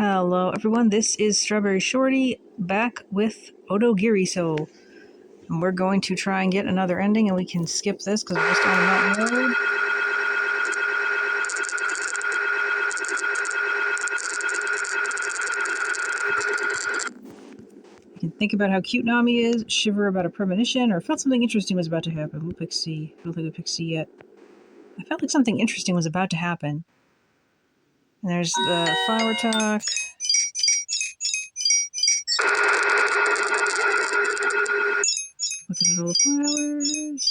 Hello everyone, this is StrawberryShorty back with Otogirisou. And we're going to try and get another ending, and we can skip this because we're just on that road. You can think about how cute Nami is, shiver about a premonition, or felt something interesting was about to happen. We'll pick C. I don't think we picked C yet. I felt like something interesting was about to happen. And there's the flower talk. Looking at all the flowers.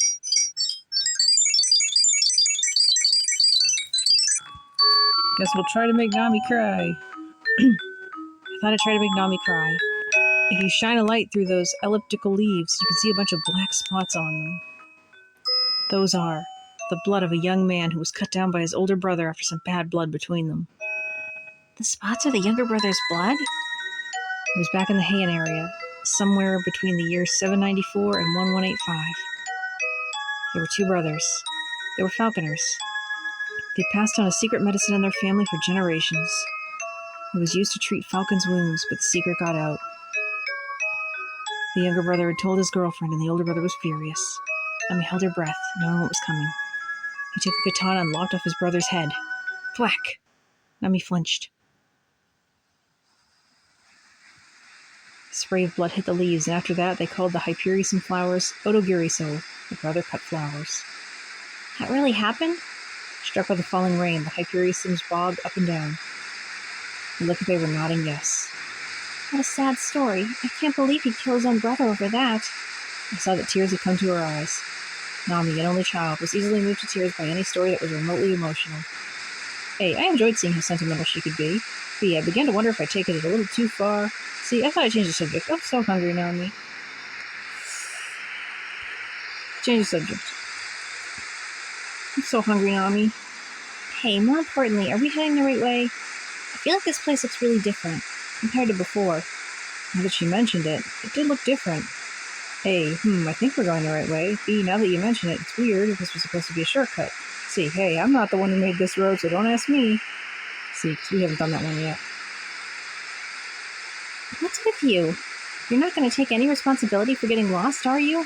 Guess we'll try to make Nami cry. I thought I'd try to make Nami cry. If you shine a light through those elliptical leaves, you can see a bunch of black spots on them. Those are the blood of a young man who was cut down by his older brother after some bad blood between them. The spots are the younger brother's blood? It was back in the Heian area, somewhere between the years 794 and 1185. There were two brothers. They were falconers. They passed on a secret medicine in their family for generations. It was used to treat falcons' wounds, but the secret got out. The younger brother had told his girlfriend, and the older brother was furious. Nami held her breath, knowing what was coming. He took a katana and lopped off his brother's head. Thwack! Nami flinched. A spray of blood hit the leaves, and after that they called the Hypericum flowers Otogirisou, the brother-cut flowers. That really happened? Struck by the falling rain, the Hypericums bobbed up and down. He looked like they were nodding yes. What a sad story. I can't believe he'd kill his own brother over that. I saw that tears had come to her eyes. Nami, an only child, was easily moved to tears by any story that was remotely emotional. A, I enjoyed seeing how sentimental she could be. B, I began to wonder if I'd taken it a little too far. C, I thought I'd change the subject. I'm so hungry, Nami. Change the subject. I'm so hungry, Nami. Hey, more importantly, are we heading the right way? I feel like this place looks really different compared to before. Now that she mentioned it, it did look different. A, I think we're going the right way. B, now that you mention it, it's weird if this was supposed to be a shortcut. C, hey, I'm not the one who made this road, so don't ask me. C, because we haven't done that one yet. What's with you? You're not going to take any responsibility for getting lost, are you?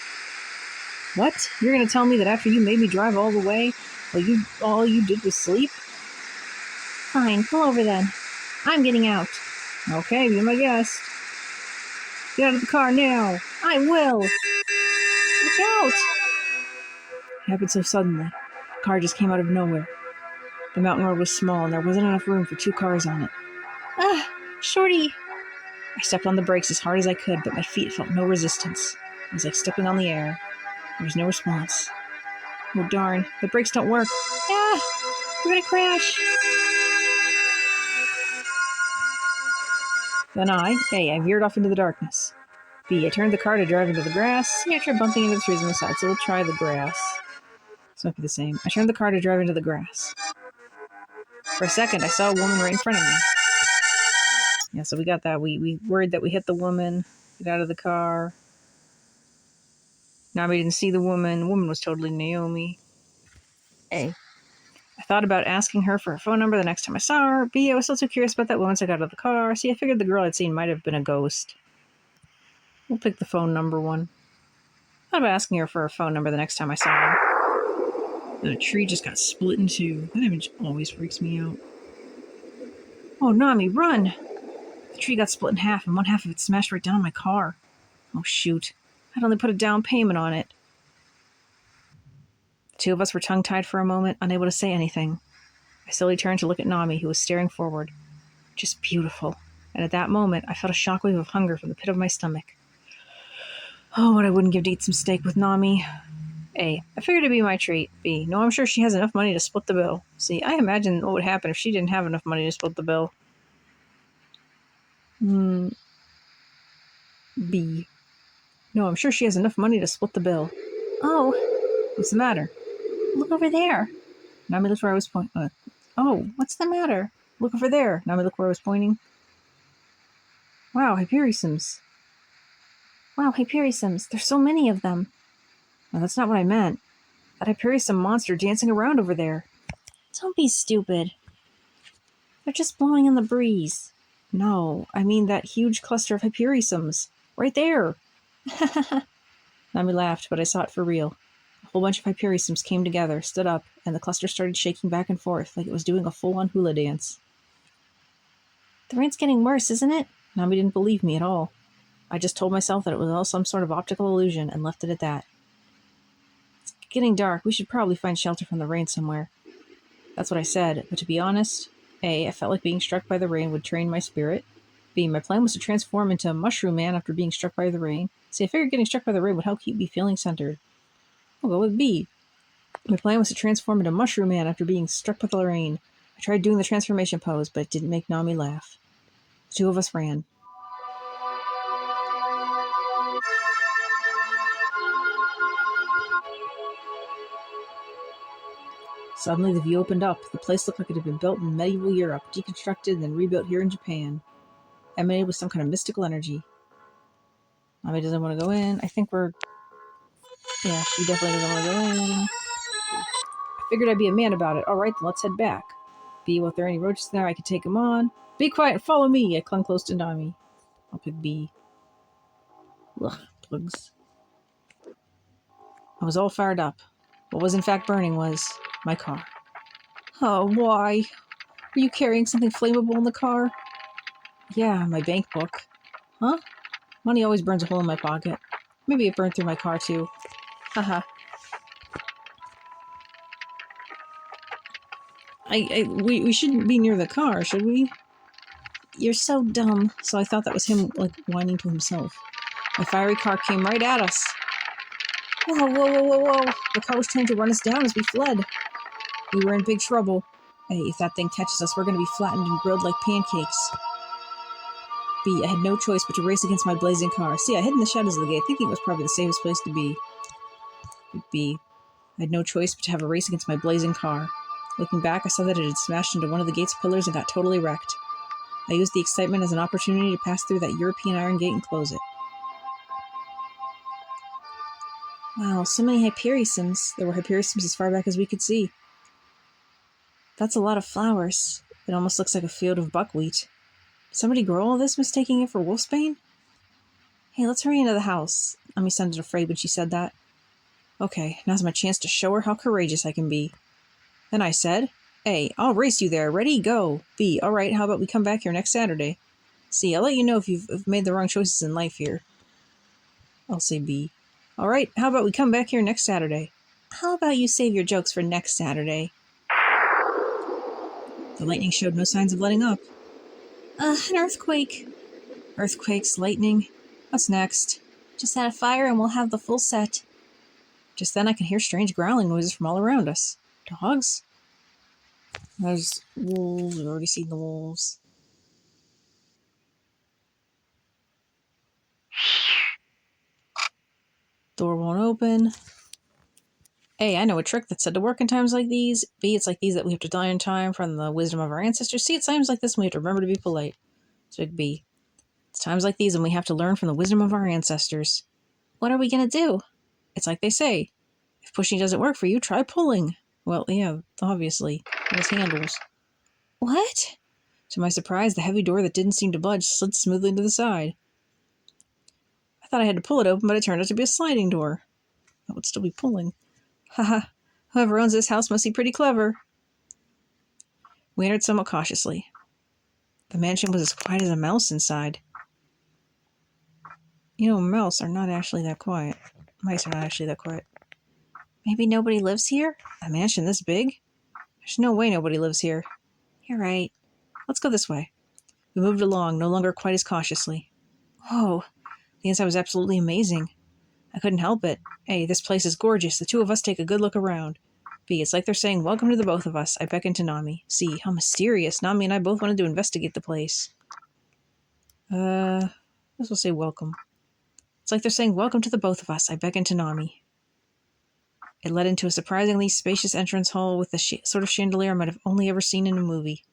What? You're going to tell me that after you made me drive all the way, all you did was sleep? Fine, pull over then. I'm getting out. Okay, be my guest. Get out of the car now. I will. Look out! It happened so suddenly. The car just came out of nowhere. The mountain road was small, and there wasn't enough room for two cars on it. Ah, Shorty! I stepped on the brakes as hard as I could, but my feet felt no resistance. It was like stepping on the air. There was no response. Oh darn, the brakes don't work. Ah! We're gonna crash! Then I veered off into the darkness. B, I turned the car to drive into the grass. C, I tried bumping into the trees on the side, so we'll try the grass. This might be the same. I turned the car to drive into the grass. For a second, I saw a woman right in front of me. Yeah, so we got that. We worried that we hit the woman. Get out of the car. Nami didn't see the woman. The woman was totally Naomi. A, I thought about asking her for her phone number the next time I saw her. B, I was still too curious about that woman, so I got out of the car. C, I figured the girl I'd seen might have been a ghost. We'll pick the phone number one. I thought about asking her for her phone number the next time I saw her. And a tree just got split in two. That image always freaks me out. Oh, Nami, run! The tree got split in half, and one half of it smashed right down on my car. Oh, shoot. I'd only put a down payment on it. The two of us were tongue-tied for a moment, unable to say anything. I slowly turned to look at Nami, who was staring forward. Just beautiful. And at that moment, I felt a shockwave of hunger from the pit of my stomach. Oh, what I wouldn't give to eat some steak with Nami. A, I figured it'd be my treat. B, no, I'm sure she has enough money to split the bill. C, I imagine what would happen if she didn't have enough money to split the bill. B, no, I'm sure she has enough money to split the bill. Oh, what's the matter? Look over there. Nami looked where I was pointing. Oh, what's the matter? Look over there. Nami looked where I was pointing. Wow, Hypericums. Wow, Hypericums. There's so many of them. No, that's not what I meant. That Hypericum monster dancing around over there. Don't be stupid. They're just blowing in the breeze. No, I mean that huge cluster of Hyperiosoms. Right there! Nami laughed, but I saw it for real. A whole bunch of Hyperiosoms came together, stood up, and the cluster started shaking back and forth like it was doing a full-on hula dance. The rain's getting worse, isn't it? Nami didn't believe me at all. I just told myself that it was all some sort of optical illusion and left it at that. It's getting dark. We should probably find shelter from the rain somewhere. That's what I said, but to be honest, A, I felt like being struck by the rain would train my spirit. B, my plan was to transform into a mushroom man after being struck by the rain. C, I figured getting struck by the rain would help keep me feeling centered. I'll go with B. My plan was to transform into mushroom man after being struck by the rain. I tried doing the transformation pose, but it didn't make Nami laugh. The two of us ran. Suddenly the view opened up. The place looked like it had been built in medieval Europe, deconstructed and then rebuilt here in Japan. Emanated with some kind of mystical energy. Nami doesn't want to go in. I think we're... Yeah, she definitely doesn't want to go in. I figured I'd be a man about it. Alright, then let's head back. B, well, if there are any roaches there, I could take them on. Be quiet and follow me! I clung close to Nami. I'll pick B. Ugh, plugs. I was all fired up. What was in fact burning was my car. Oh, why? Are you carrying something flammable in the car? Yeah, my bank book. Huh? Money always burns a hole in my pocket. Maybe it burned through my car, too. Haha. We shouldn't be near the car, should we? You're so dumb. So I thought that was him, like, whining to himself. My fiery car came right at us. Whoa, whoa, whoa, whoa, whoa. The car was trying to run us down as we fled. We were in big trouble. Hey, if that thing catches us, we're going to be flattened and grilled like pancakes. B, I had no choice but to race against my blazing car. See, I hid in the shadows of the gate, thinking it was probably the safest place to be. B, I had no choice but to have a race against my blazing car. Looking back, I saw that it had smashed into one of the gate's pillars and got totally wrecked. I used the excitement as an opportunity to pass through that European iron gate and close it. Wow, so many Hyperiosoms. There were Hyperiosoms as far back as we could see. That's a lot of flowers. It almost looks like a field of buckwheat. Did somebody grow all this, mistaking it for wolfsbane? Hey, let's hurry into the house. Nami sounded afraid when she said that. Okay, now's my chance to show her how courageous I can be. Then I said, A, I'll race you there. Ready? Go. B, alright, how about we come back here next Saturday? C, I'll let you know if you've made the wrong choices in life here. I'll say B. Alright, how about we come back here next Saturday? How about you save your jokes for next Saturday? The lightning showed no signs of letting up. An earthquake. Earthquakes, lightning. What's next? Just add a fire and we'll have the full set. Just then I could hear strange growling noises from all around us. Dogs? There's wolves. We've already seen the wolves. Door won't open. A, I know a trick that's said to work in times like these. B, it's like these that we have to die in time from the wisdom of our ancestors. C, it's times like this when we have to remember to be polite. So B. It's times like these when we have to learn from the wisdom of our ancestors. What are we going to do? It's like they say. If pushing doesn't work for you, try pulling. Well, yeah, obviously. Those handles. What? To my surprise, the heavy door that didn't seem to budge slid smoothly to the side. I thought I had to pull it open, but it turned out to be a sliding door. That would still be pulling. Haha. Whoever owns this house must be pretty clever. We entered somewhat cautiously. The mansion was as quiet as a mouse inside. You know, mouse are not actually that quiet. Mice are not actually that quiet. Maybe nobody lives here? A mansion this big? There's no way nobody lives here. You're right. Let's go this way. We moved along, no longer quite as cautiously. Whoa. The inside was absolutely amazing. I couldn't help it. A, this place is gorgeous. The two of us take a good look around. B, it's like they're saying, welcome to the both of us. I beckoned to Nami. C, how mysterious. Nami and I both wanted to investigate the place. This will say welcome. It's like they're saying, welcome to the both of us. I beckoned to Nami. It led into a surprisingly spacious entrance hall with the sort of chandelier I might have only ever seen in a movie.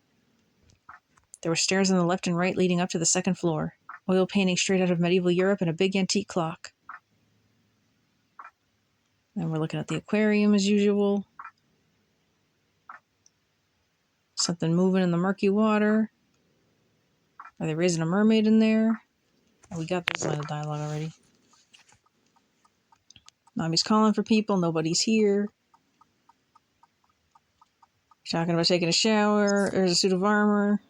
There were stairs on the left and right leading up to the second floor. Oil painting straight out of medieval Europe and a big antique clock. Then we're looking at the aquarium as usual. Something moving in the murky water. Are they raising a mermaid in there? Oh, we got this line of dialogue already. Nami's calling for people. Nobody's here. Talking about taking a shower. There's a suit of armor.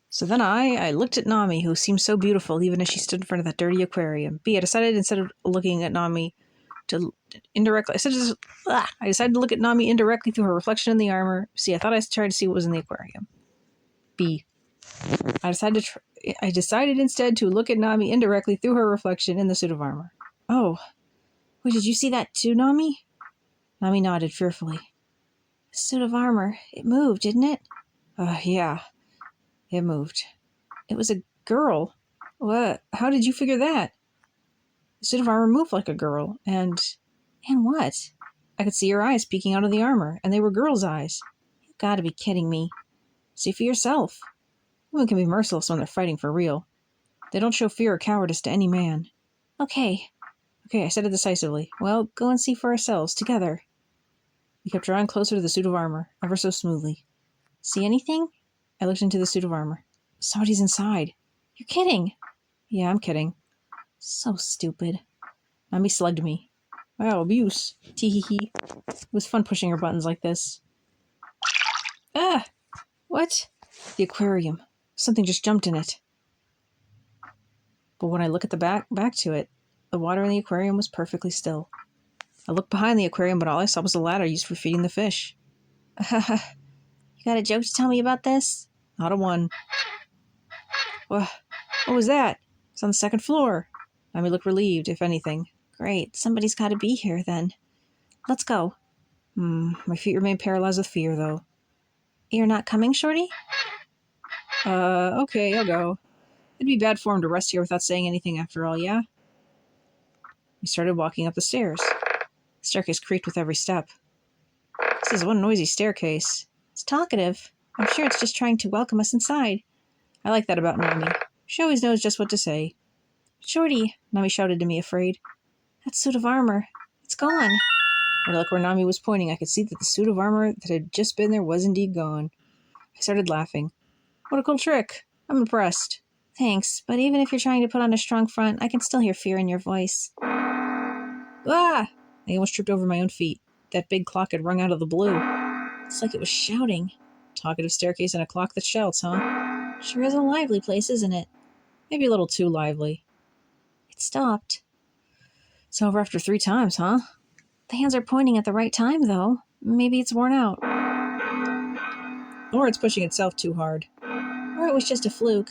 So then I looked at Nami, who seemed so beautiful even as she stood in front of that dirty aquarium. I decided instead of looking at Nami to indirectly... I decided to look at Nami indirectly through her reflection in the armor. C, I thought I tried to see what was in the aquarium. B, I decided instead to look at Nami indirectly through her reflection in the suit of armor. Oh. Wait, did you see that too, Nami? Nami nodded fearfully. The suit of armor, it moved, didn't it? Yeah. It moved. It was a girl. What? How did you figure that? The suit of armor moved like a girl, and what? I could see her eyes peeking out of the armor, and they were girl's eyes. You gotta be kidding me. See for yourself. Women can be merciless when they're fighting for real. They don't show fear or cowardice to any man. Okay, I said it decisively. Well, go and see for ourselves, together. We kept drawing closer to the suit of armor, ever so smoothly. See anything? I looked into the suit of armor. Somebody's inside. You're kidding. Yeah, I'm kidding. So stupid. Nami slugged me. Wow, abuse. Tee-hee-hee. It was fun pushing her buttons like this. Ah! What? The aquarium. Something just jumped in it. But when I look at the back to it, the water in the aquarium was perfectly still. I looked behind the aquarium, but all I saw was a ladder used for feeding the fish. You got a joke to tell me about this? Not a one. What was that? It's on the second floor. Nami looked relieved, if anything. Great, somebody's got to be here then. Let's go. My feet remain paralyzed with fear, though. You're not coming, Shorty? Okay, I'll go. It'd be bad form to rest here without saying anything after all, yeah? We started walking up the stairs. The staircase creaked with every step. This is one noisy staircase. It's talkative. I'm sure it's just trying to welcome us inside. I like that about Nami. She always knows just what to say. Shorty, Nami shouted to me, afraid. That suit of armor. It's gone. When I looked where Nami was pointing, I could see that the suit of armor that had just been there was indeed gone. I started laughing. What a cool trick. I'm impressed. Thanks, but even if you're trying to put on a strong front, I can still hear fear in your voice. Ah! I almost tripped over my own feet. That big clock had rung out of the blue. It's like it was shouting. Talkative staircase and a clock that shouts, huh? Sure is a lively place, isn't it? Maybe a little too lively. It stopped. It's over after 3 times, huh? The hands are pointing at the right time, though. Maybe it's worn out. Or it's pushing itself too hard. Or it was just a fluke.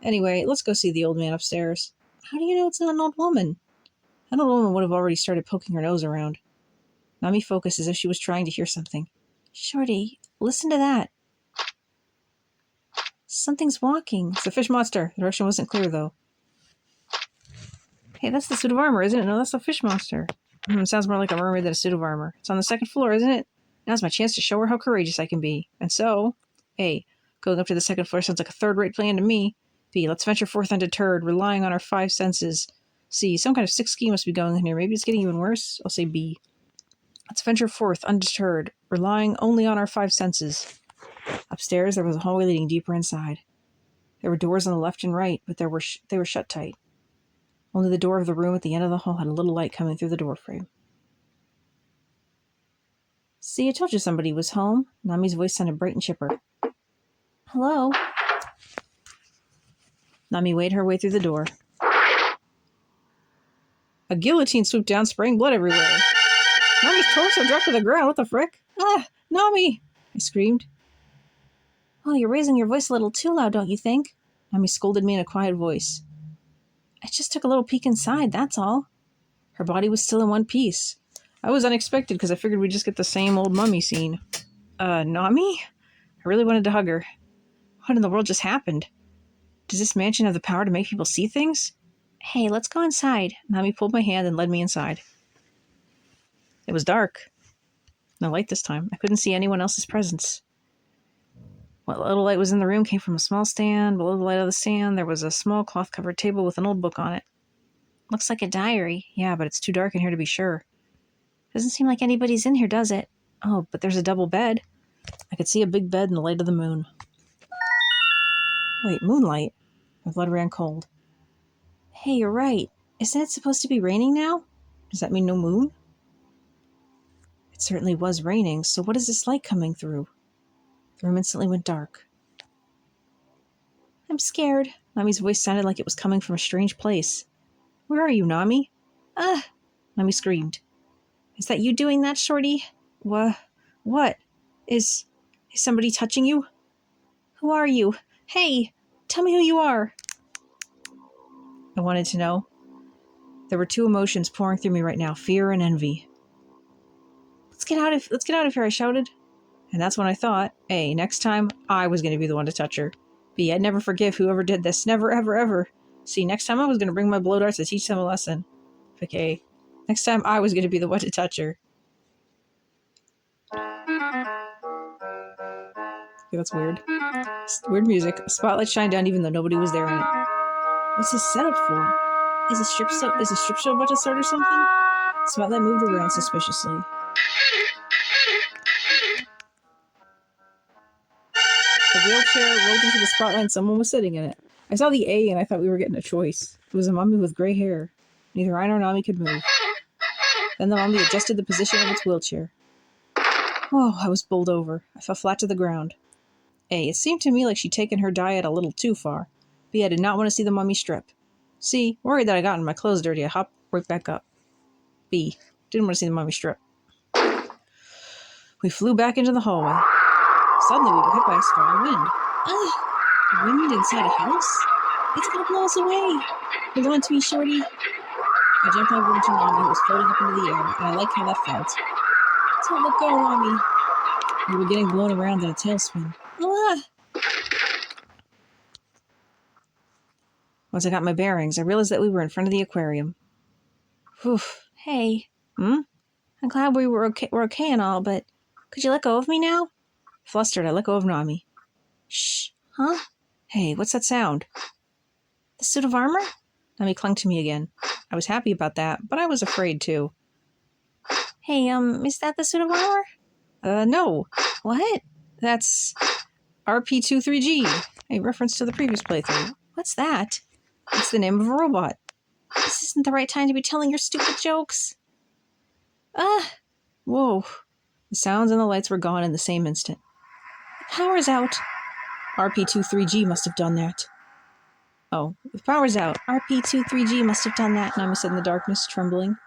Anyway, let's go see the old man upstairs. How do you know it's not an old woman? An old woman would have already started poking her nose around. Nami focused as if she was trying to hear something. Shorty, listen to that. Something's walking. It's the fish monster. The direction wasn't clear, though. Hey, that's the suit of armor, isn't it? No, that's the fish monster. It sounds more like a mermaid than a suit of armor. It's on the second floor, isn't it? Now's my chance to show her how courageous I can be. And so, A, going up to the second floor sounds like a third-rate plan to me. B, let's venture forth undeterred, relying on our 5 senses. C, some kind of sick scheme must be going on here. Maybe it's getting even worse. I'll say B. Let's venture forth undeterred, relying only on our 5 senses. Upstairs, there was a hallway leading deeper inside. There were doors on the left and right, but they were shut tight. Only the door of the room at the end of the hall had a little light coming through the doorframe. See, I told you somebody was home. Nami's voice sounded bright and chipper. Hello? Nami weighed her way through the door. A guillotine swooped down, spraying blood everywhere. Nami's torso dropped to the ground. What the frick? Ah, Nami! I screamed. Oh, you're raising your voice a little too loud, don't you think? Nami scolded me in a quiet voice. I just took a little peek inside, that's all. Her body was still in one piece. I was unexpected because I figured we'd just get the same old mummy scene. Nami? I really wanted to hug her. What in the world just happened? Does this mansion have the power to make people see things? Hey, let's go inside. Nami pulled my hand and led me inside. It was dark. No light this time. I couldn't see anyone else's presence. What little light was in the room came from a small stand. Below the light of the stand, there was a small cloth-covered table with an old book on it. Looks like a diary. Yeah, but it's too dark in here to be sure. Doesn't seem like anybody's in here, does it? Oh, but there's a double bed. I could see a big bed in the light of the moon. Wait, moonlight? My blood ran cold. Hey, you're right. Isn't it supposed to be raining now? Does that mean no moon? It certainly was raining, so what is this light coming through? The room instantly went dark. I'm scared. Nami's voice sounded like it was coming from a strange place. Where are you, Nami? Ah! Nami screamed. Is that you doing that, Shorty? What? Is somebody touching you? Who are you? Hey! Tell me who you are! I wanted to know. There were two emotions pouring through me right now, fear and envy. Let's get out of here, I shouted. And that's when I thought, A, next time I was going to be the one to touch her. B, I'd never forgive whoever did this. Never, ever, ever. C, next time I was going to bring my blow darts to teach them a lesson. Okay. Next time I was going to be the one to touch her. Okay, that's weird. Weird music. A spotlight shined down even though nobody was there in it. What's this setup for? Is a strip show about to start or something? The spotlight moved around suspiciously. The wheelchair rolled into the spotlight and someone was sitting in it. I saw the A and I thought we were getting a choice. It was a mummy with gray hair. Neither I nor Nami could move. Then the mummy adjusted the position of its wheelchair. Oh, I was bowled over. I fell flat to the ground. A, it seemed to me like she'd taken her diet a little too far. B, I did not want to see the mummy strip. C, worried that I gotten my clothes dirty, I hopped right back up. B, didn't want to see the mummy strip. We flew back into the hallway. Suddenly we were hit by a strong wind. Ugh! Wind inside a house? It's gonna blow us away! Hold on to me, Shorty. I jumped over into Nami, who was floating up into the air, and I liked how that felt. Don't let go, Nami. We were getting blown around in a tailspin. Ah! Once I got my bearings, I realized that we were in front of the aquarium. Whew. Hey. I'm glad we're okay and all, but could you let go of me now? Flustered, I let go of Nami. Shh. Huh? Hey, what's that sound? The suit of armor? Nami clung to me again. I was happy about that, but I was afraid too. Hey, is that the suit of armor? No. What? That's RP23G, a reference to the previous playthrough. What's that? It's the name of a robot. This isn't the right time to be telling your stupid jokes. Whoa. The sounds and the lights were gone in the same instant. The power's out. RP23G must have done that. Oh, the power's out. RP23G must have done that, Nami said in the darkness, trembling.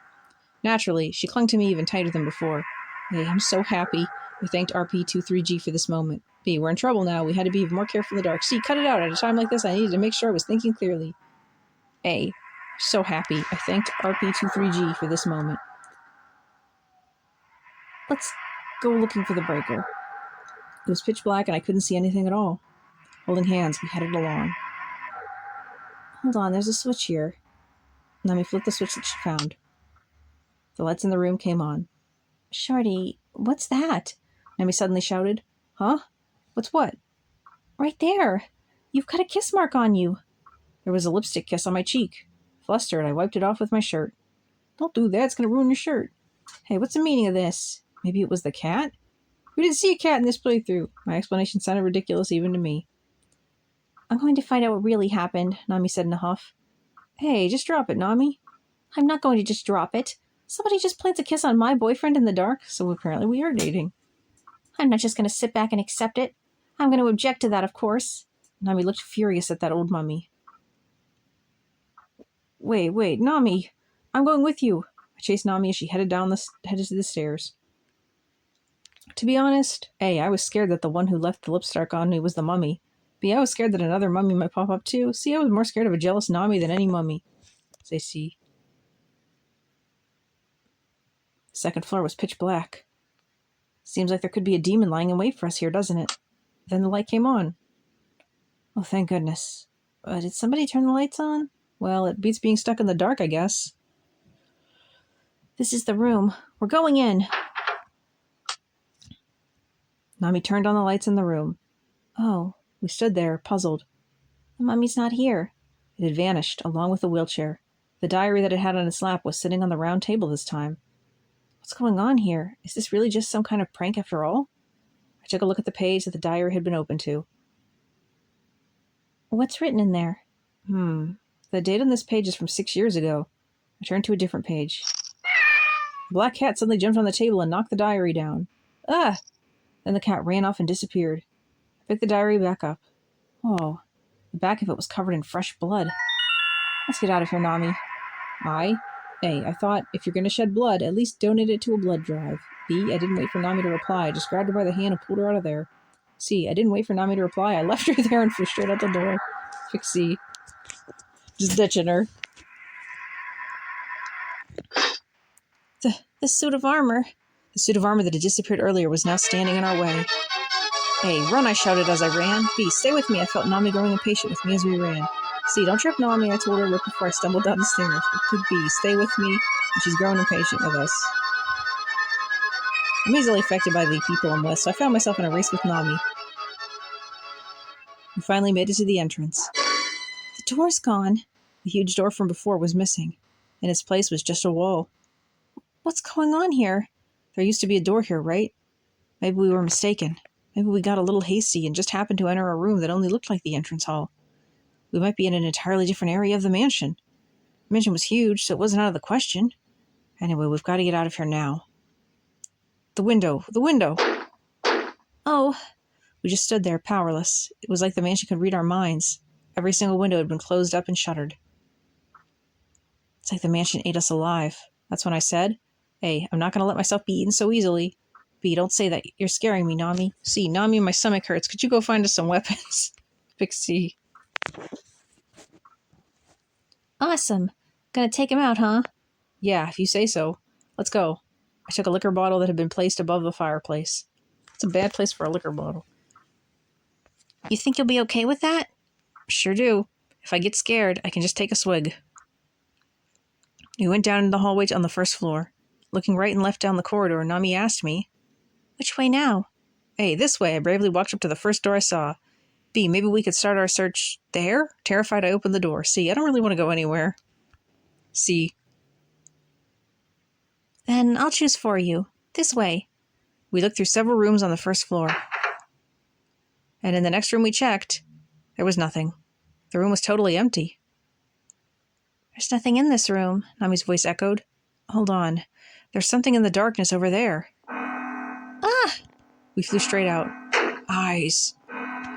Naturally, she clung to me even tighter than before. Hey, I'm so happy. We thanked RP23G for this moment. B, we're in trouble now. We had to be even more careful in the dark. C, cut it out. At a time like this, I needed to make sure I was thinking clearly. A, so happy. I thanked RP23G for this moment. Let's go looking for the breaker. It was pitch black and I couldn't see anything at all. Holding hands, we headed along. Hold on, there's a switch here. Nami flipped the switch that she found. The lights in the room came on. Shorty, what's that? Nami suddenly shouted. Huh? What's what? Right there. You've got a kiss mark on you. There was a lipstick kiss on my cheek. Flustered, I wiped it off with my shirt. Don't do that, it's going to ruin your shirt. Hey, what's the meaning of this? Maybe it was the cat? We didn't see a cat in this playthrough. My explanation sounded ridiculous even to me. I'm going to find out what really happened, Nami said in a huff. Hey, just drop it, Nami. I'm not going to just drop it. Somebody just plants a kiss on my boyfriend in the dark, so apparently we are dating. I'm not just going to sit back and accept it. I'm going to object to that, of course. Nami looked furious at that old mummy. Wait, Nami. I'm going with you. I chased Nami as she headed to the stairs. To be honest, A, I was scared that the one who left the lipstick on me was the mummy. B, I was scared that another mummy might pop up too. C, I was more scared of a jealous Nami than any mummy. Say C. The second floor was pitch black. Seems like there could be a demon lying in wait for us here, doesn't it? Then the light came on. Oh, thank goodness. Did somebody turn the lights on? Well, it beats being stuck in the dark, I guess. This is the room. We're going in. Nami turned on the lights in the room. Oh, we stood there, puzzled. The mummy's not here. It had vanished, along with the wheelchair. The diary that it had on its lap was sitting on the round table this time. What's going on here? Is this really just some kind of prank after all? I I took a look at the page that the diary had been opened to. What's written in there? The date on this page is from 6 years ago. I turned to a different page. The black cat suddenly jumped on the table and knocked the diary down. Ah! Then the cat ran off and disappeared. I picked the diary back up. Oh, the back of it was covered in fresh blood. Let's get out of here, Nami. I thought, if you're going to shed blood, at least donate it to a blood drive. B, I didn't wait for Nami to reply. I just grabbed her by the hand and pulled her out of there. C, I didn't wait for Nami to reply. I left her there and flew straight out the door. Fix C. Just ditching her. The suit of armor. The suit of armor that had disappeared earlier was now standing in our way. A, run, I shouted as I ran. B, stay with me. I felt Nami growing impatient with me as we ran. C, don't trip Nami, I told her right before I stumbled down the stairs. But B, stay with me, and she's growing impatient with us. I'm easily affected by the people I'm with, so I found myself in a race with Nami. We finally made it to the entrance. The door's gone. The huge door from before was missing. In its place was just a wall. What's going on here? There used to be a door here, right? Maybe we were mistaken. Maybe we got a little hasty and just happened to enter a room that only looked like the entrance hall. We might be in an entirely different area of the mansion. The mansion was huge, so it wasn't out of the question. Anyway, we've got to get out of here now. The window! The window! Oh! We just stood there, powerless. It was like the mansion could read our minds. Every single window had been closed up and shuttered. It's like the mansion ate us alive. That's when I said, A, I'm not going to let myself be eaten so easily. B, don't say that. You're scaring me, Nami. C, Nami, my stomach hurts. Could you go find us some weapons? Fix C. Awesome. Gonna take him out, huh? Yeah, if you say so. Let's go. I took a liquor bottle that had been placed above the fireplace. It's a bad place for a liquor bottle. You think you'll be okay with that? Sure do. If I get scared, I can just take a swig. We went down into the hallway on the first floor. Looking right and left down the corridor, Nami asked me, Which way now? A, this way. I bravely walked up to the first door I saw. B, maybe we could start our search there? Terrified, I opened the door. C, I don't really want to go anywhere. C. Then I'll choose for you. This way. We looked through several rooms on the first floor. And in the next room we checked, there was nothing. The room was totally empty. There's nothing in this room, Nami's voice echoed. Hold on. There's something in the darkness over there. Ah! We flew straight out. Eyes.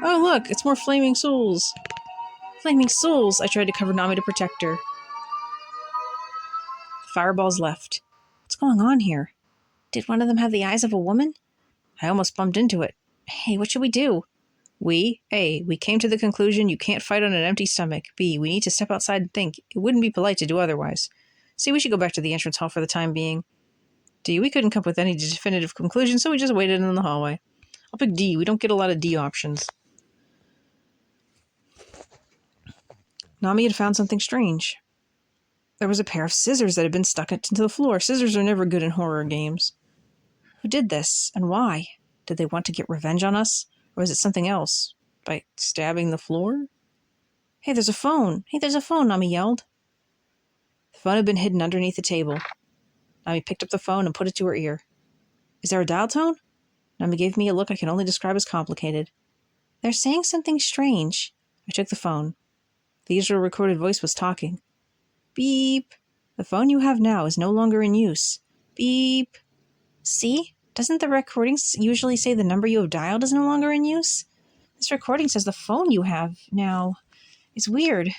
Oh, look, it's more flaming souls. Flaming souls! I tried to cover Nami to protect her. The fireballs left. What's going on here? Did one of them have the eyes of a woman? I almost bumped into it. Hey, what should we do? A, we came to the conclusion you can't fight on an empty stomach. B, we need to step outside and think. It wouldn't be polite to do otherwise. C, we should go back to the entrance hall for the time being. D, we couldn't come up with any definitive conclusion, so we just waited in the hallway. I'll pick D. We don't get a lot of D options. Nami had found something strange. There was a pair of scissors that had been stuck into the floor. Scissors are never good in horror games. Who did this, and why? Did they want to get revenge on us? Or was it something else? By stabbing the floor? Hey, there's a phone! Hey, there's a phone, Nami yelled. The phone had been hidden underneath the table. Nami picked up the phone and put it to her ear. Is there a dial tone? Nami gave me a look I can only describe as complicated. They're saying something strange. I took the phone. The usual recorded voice was talking. Beep. The phone you have now is no longer in use. Beep. See? Doesn't the recording usually say the number you have dialed is no longer in use? This recording says the phone you have now. It's weird.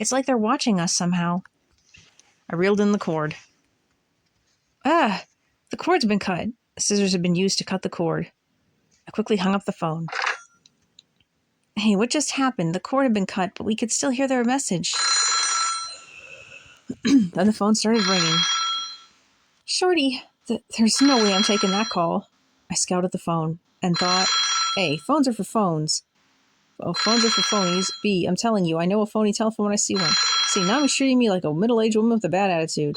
It's like they're watching us somehow. I reeled in the cord. Ah! The cord's been cut. The scissors had been used to cut the cord. I quickly hung up the phone. Hey, what just happened? The cord had been cut, but we could still hear their message. Then the phone started ringing. Shorty, there's no way I'm taking that call. I scowled at the phone and thought, A, phones are for phones. Oh, phones are for phonies. B, I'm telling you, I know a phony telephone when I see one. C, Nami's treating me like a middle-aged woman with a bad attitude.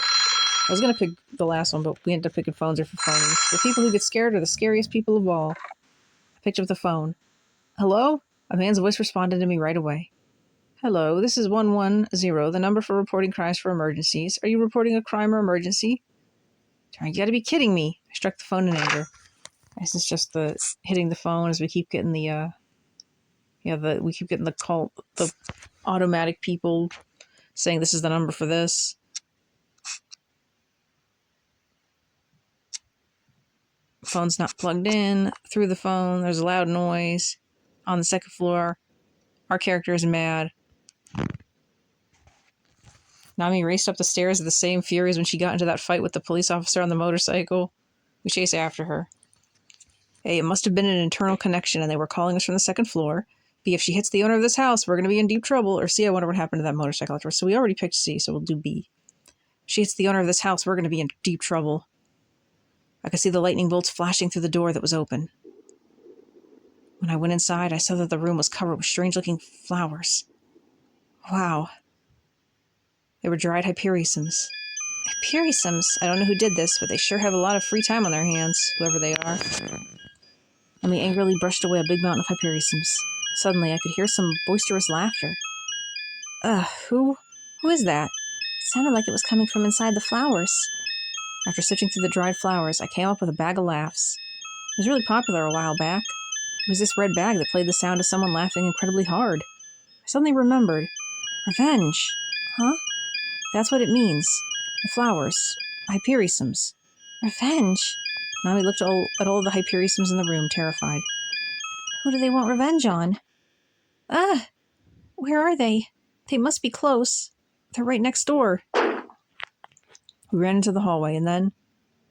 I was going to pick the last one, but we ended up picking phones are for phonies. The people who get scared are the scariest people of all. I picked up the phone. Hello? A man's voice responded to me right away. Hello, this is 110, the number for reporting crimes for emergencies. Are you reporting a crime or emergency? You gotta be kidding me. I struck the phone in anger. This is just the hitting the phone as we keep getting the call, the automatic people saying this is the number for this. Phone's not plugged in. Through the phone, there's a loud noise. On the second floor, our character is mad. Nami raced up the stairs with the same fury as when she got into that fight with the police officer on the motorcycle. We chase after her. A, it must have been an internal connection and they were calling us from the second floor. B, if she hits the owner of this house, we're going to be in deep trouble. Or C, I wonder what happened to that motorcycle afterwards. So we already picked C, so we'll do B. If she hits the owner of this house, we're going to be in deep trouble. I could see the lightning bolts flashing through the door that was open. When I went inside, I saw that the room was covered with strange-looking flowers. Wow. They were dried hypericums. Hypericums? I don't know who did this, but they sure have a lot of free time on their hands, whoever they are. Amy angrily brushed away a big mountain of hypericums. Suddenly, I could hear some boisterous laughter. Who is that? It sounded like it was coming from inside the flowers. After sifting through the dried flowers, I came up with a bag of laughs. It was really popular a while back. It was this red bag that played the sound of someone laughing incredibly hard. I suddenly remembered. Revenge. Huh? That's what it means. The flowers. Hypericums. Revenge. Nami looked at all the hypericums in the room, terrified. Who do they want revenge on? Where are they? They must be close. They're right next door. We ran into the hallway, and then...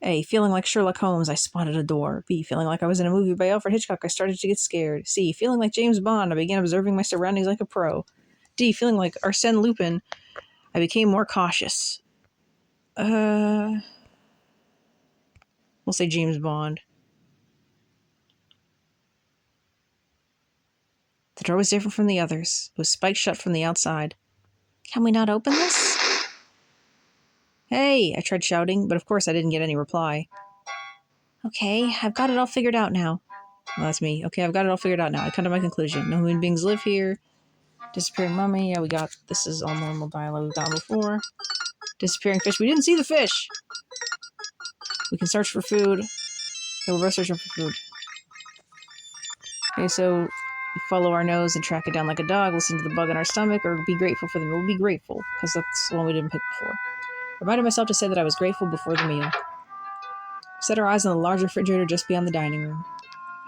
A, feeling like Sherlock Holmes, I spotted a door. B, feeling like I was in a movie by Alfred Hitchcock, I started to get scared. C, feeling like James Bond, I began observing my surroundings like a pro. D, feeling like Arsène Lupin, I became more cautious. We'll say James Bond. The door was different from the others. It was spiked shut from the outside. Can we not open this? Hey, I tried shouting, but of course I didn't get any reply. Okay, I've got it all figured out now. Well, that's me. Okay, I've got it all figured out now. I come to my conclusion. No human beings live here. Disappearing mummy. Yeah, we got... This is all normal dialogue we've done before. Disappearing fish. We didn't see the fish! We can search for food. Okay, we're both searching for food. Okay, so we follow our nose and track it down like a dog, listen to the bug in our stomach, or be grateful for the meal. We'll be grateful, because that's the one we didn't pick before. Reminded myself to say that I was grateful before the meal. Set our eyes on the large refrigerator just beyond the dining room.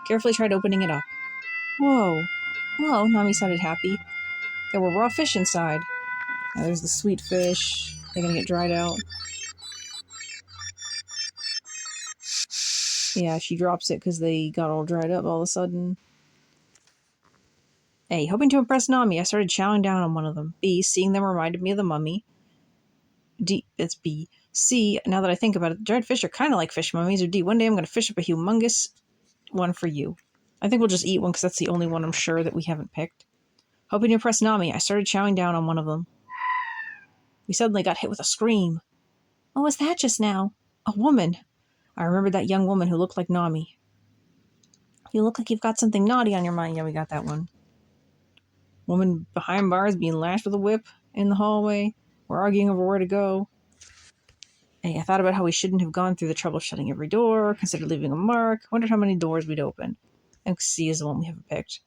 Carefully tried opening it up. Whoa. Whoa, Nami sounded happy. There were raw fish inside. Now there's the sweet fish. They're gonna get dried out. Yeah, she drops it because they got all dried up all of a sudden. A, hoping to impress Nami, I started chowing down on one of them. B, seeing them reminded me of the mummy. D, that's B. C, now that I think about it, dried fish are kind of like fish mummies. Or D, one day I'm going to fish up a humongous one for you. I think we'll just eat one because that's the only one I'm sure that we haven't picked. Hoping to impress Nami, I started chowing down on one of them. We suddenly got hit with a scream. What was that just now? A woman. I remembered that young woman who looked like Nami. You look like you've got something naughty on your mind. Yeah, we got that one. Woman behind bars being lashed with a whip in the hallway. We're arguing over where to go. Hey, I thought about how we shouldn't have gone through the trouble shutting every door, considered leaving a mark, wondered how many doors we'd open. And C is the one we haven't picked.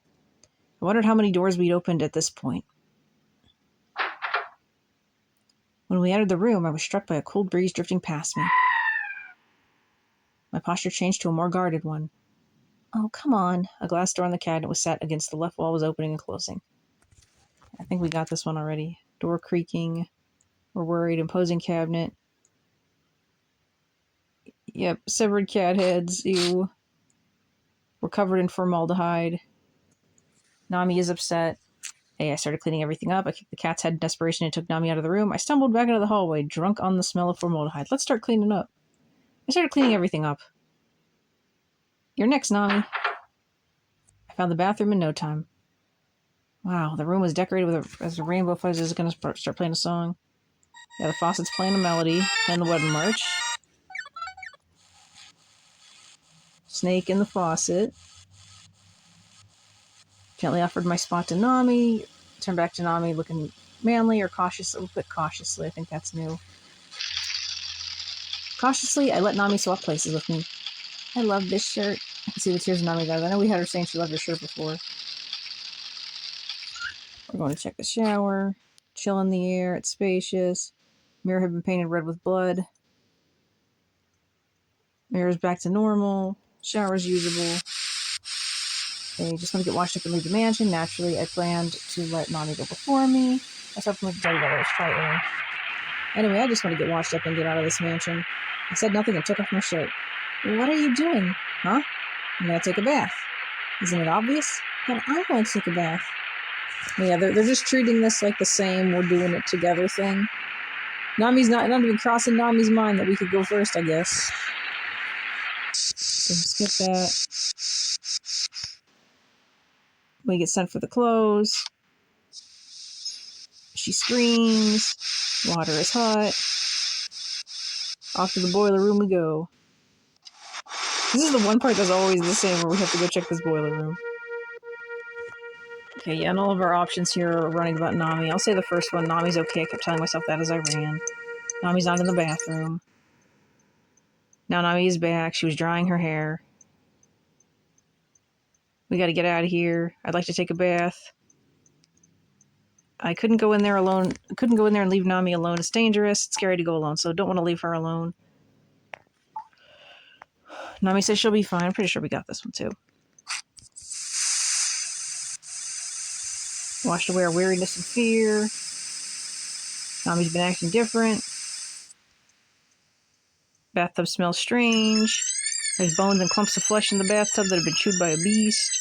I wondered how many doors we'd opened at this point. When we entered the room, I was struck by a cold breeze drifting past me. My posture changed to a more guarded one. Oh, come on. A glass door on the cabinet was set against the left wall was opening and closing. I think we got this one already. Door creaking. We're worried. Imposing cabinet. Yep, severed cat heads. Ew. We're covered in formaldehyde. Nami is upset. Hey, I started cleaning everything up. I kicked the cat's head in desperation and took Nami out of the room. I stumbled back into the hallway, drunk on the smell of formaldehyde. Let's start cleaning up. I started cleaning everything up. You're next, Nami. I found the bathroom in no time. Wow, the room was decorated with as a rainbow fuzz is going to start playing a song. Yeah, the faucet's playing a melody, playing the wedding march. Snake in the faucet. Gently offered my spot to Nami. Turned back to Nami looking manly or cautious. We'll put cautiously. I think that's new. Cautiously, I let Nami swap places with me. I love this shirt. I can see the tears in Nami's eyes. I know we had her saying she loved her shirt before. We're going to check the shower. Chill in the air. It's spacious. Mirror had been painted red with blood. Mirror's back to normal. Shower's usable. They just want to get washed up and leave the mansion. Naturally, I planned to let Nami go before me. I stopped with Daddy that let's try air. Anyway, I just want to get washed up and get out of this mansion. I said nothing and took off my shirt. What are you doing? Huh? I'm going to take a bath. Isn't it obvious? But I'm going to take a bath. Yeah, they're just treating this like the same we're doing it together thing. Nami's not even crossing Nami's mind that we could go first, I guess. So skip that. We get sent for the clothes. She screams. Water is hot. Off to the boiler room we go. This is the one part that's always the same, where we have to go check this boiler room. Okay, yeah, and all of our options here are running about Nami. I'll say the first one, Nami's okay. I kept telling myself that as I ran. Nami's not in the bathroom. Now Nami is back. She was drying her hair. We gotta get out of here. I'd like to take a bath. I couldn't go in there alone. I couldn't go in there and leave Nami alone. It's dangerous. It's scary to go alone, so don't want to leave her alone. Nami says she'll be fine. I'm pretty sure we got this one, too. Washed away our weariness and fear. Nami's been acting different. Bathtub smells strange. There's bones and clumps of flesh in the bathtub that have been chewed by a beast.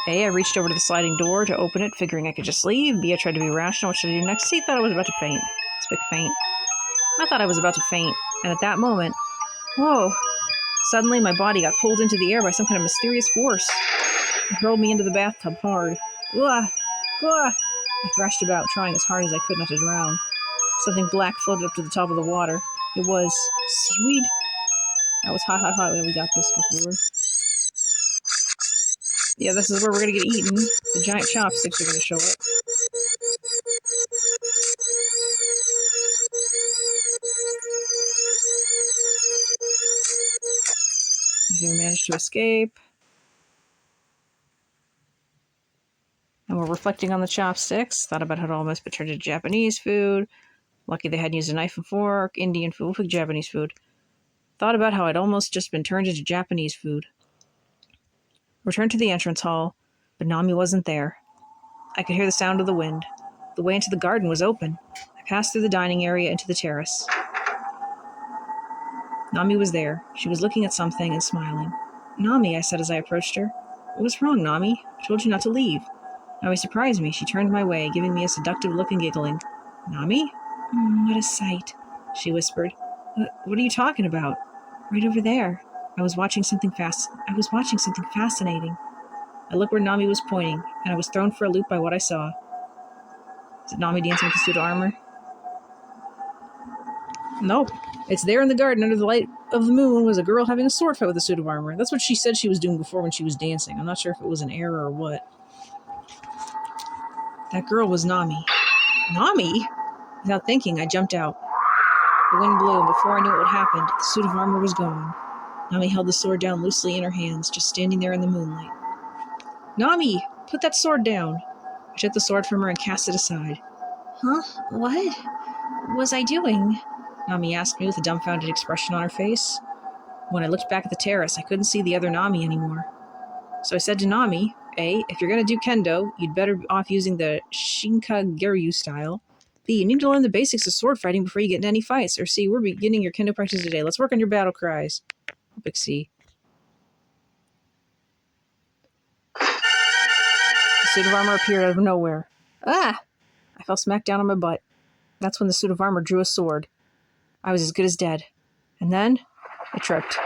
A, I reached over to the sliding door to open it, figuring I could just leave. B, I tried to be rational. What should I do next? C, thought I was about to faint. Speak faint. I thought I was about to faint, and at that moment, whoa! Suddenly, my body got pulled into the air by some kind of mysterious force. It hurled me into the bathtub hard. Ugh! Ugh! I thrashed about, trying as hard as I could not to drown. Something black floated up to the top of the water. It was seaweed? That was hot, hot, hot. We got this before. Yeah, this is where we're gonna get eaten. The giant chopsticks are gonna show up. We managed to escape. And we're reflecting on the chopsticks. Thought about how it almost been turned into Japanese food. Lucky they hadn't used a knife and fork. Indian food. We'll pick Japanese food. Thought about how I'd almost just been turned into Japanese food. Returned to the entrance hall, but Nami wasn't there. I could hear the sound of the wind. The way into the garden was open. I passed through the dining area into the terrace. Nami was there. She was looking at something and smiling. Nami, I said as I approached her. What's wrong, Nami? I told you not to leave. Nami surprised me. She turned my way, giving me a seductive look and giggling. Nami? What a sight, she whispered. What are you talking about? Right over there. I was watching something fascinating. I looked where Nami was pointing, and I was thrown for a loop by what I saw. Is it Nami dancing with the suit of armor? Nope. It's there in the garden under the light of the moon was a girl having a sword fight with a suit of armor. That's what she said she was doing before when she was dancing. I'm not sure if it was an error or what. That girl was Nami. Nami? Without thinking, I jumped out. The wind blew, and before I knew what had happened, the suit of armor was gone. Nami held the sword down loosely in her hands, just standing there in the moonlight. Nami! Put that sword down! I took the sword from her and cast it aside. Huh? What was I doing? Nami asked me with a dumbfounded expression on her face. When I looked back at the terrace, I couldn't see the other Nami anymore. So I said to Nami, A, if you're going to do kendo, you'd better be off using the Shinkageryu style. B, you need to learn the basics of sword fighting before you get into any fights. Or C, we're beginning your kendo practice today. Let's work on your battle cries. I'll pick C. The suit of armor appeared out of nowhere. Ah! I fell smack down on my butt. That's when the suit of armor drew a sword. I was as good as dead. And then, it tripped.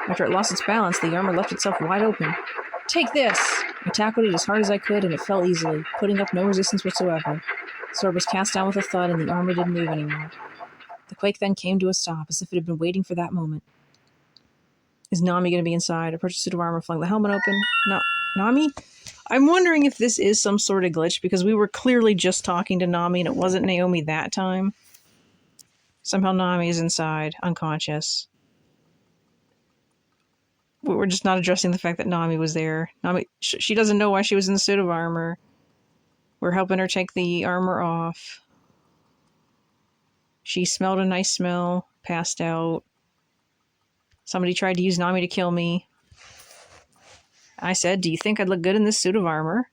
After it lost its balance, the armor left itself wide open. Take this! I tackled it as hard as I could, and it fell easily, putting up no resistance whatsoever. The sword was cast down with a thud, and the armor didn't move anymore. The quake then came to a stop, as if it had been waiting for that moment. Is Nami going to be inside? I purchased a suit of armor, flung the helmet open. No, Nami? I'm wondering if this is some sort of glitch, because we were clearly just talking to Nami, and it wasn't Naomi that time. Somehow Nami is inside, unconscious. We're just not addressing the fact that Nami was there. Nami, she doesn't know why she was in the suit of armor. We're helping her take the armor off. She smelled a nice smell, passed out. Somebody tried to use Nami to kill me. I said, do you think I'd look good in this suit of armor?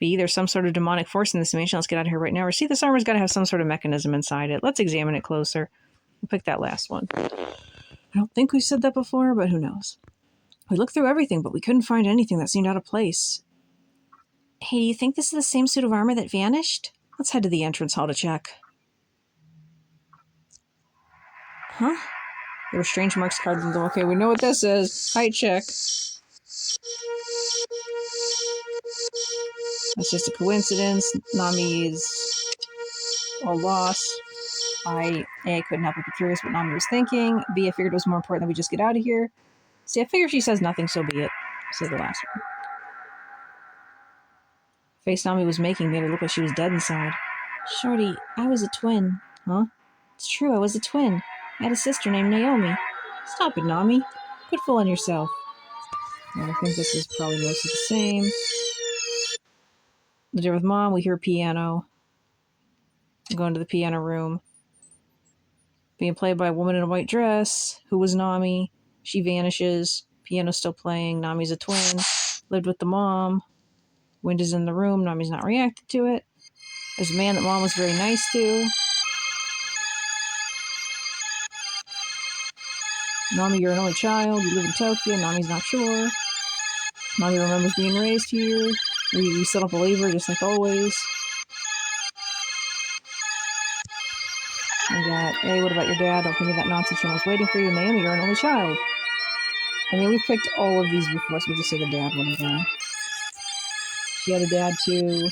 B, there's some sort of demonic force in this dimension. Let's get out of here right now. Or C, this armor's got to have some sort of mechanism inside it. Let's examine it closer. We'll pick that last one. I don't think we said that before, but who knows. We looked through everything, but we couldn't find anything that seemed out of place. Hey, do you think this is the same suit of armor that vanished? Let's head to the entrance hall to check. Huh? There were strange marks carved in the door. Okay, we know what this is. Height check. That's just a coincidence. Nami is all lost. A, couldn't help but be curious what Nami was thinking. B, I figured it was more important that we just get out of here. C, I figure if she says nothing, so be it. Say the last one. The face Nami was making made her look like she was dead inside. Shorty, I was a twin. Huh? It's true, I was a twin. I had a sister named Naomi. Stop it, Nami. Quit fooling yourself. I think this is probably mostly the same. The day with Mom, we hear a piano. We go into the piano room. Being played by a woman in a white dress, who was Nami. She vanishes. Piano's still playing. Nami's a twin. Lived with the mom. Wind is in the room. Nami's not reacted to it. There's a man that Mom was very nice to. Nami, you're an only child. You live in Tokyo. Nami's not sure. Nami remembers being raised here. We still don't believe her, just like always. We got, hey, what about your dad? Don't give me that nonsense. I was waiting for you. Naomi, you're an only child. I mean, we've picked all of these before, so we'll just say the dad one again. She had a dad, too.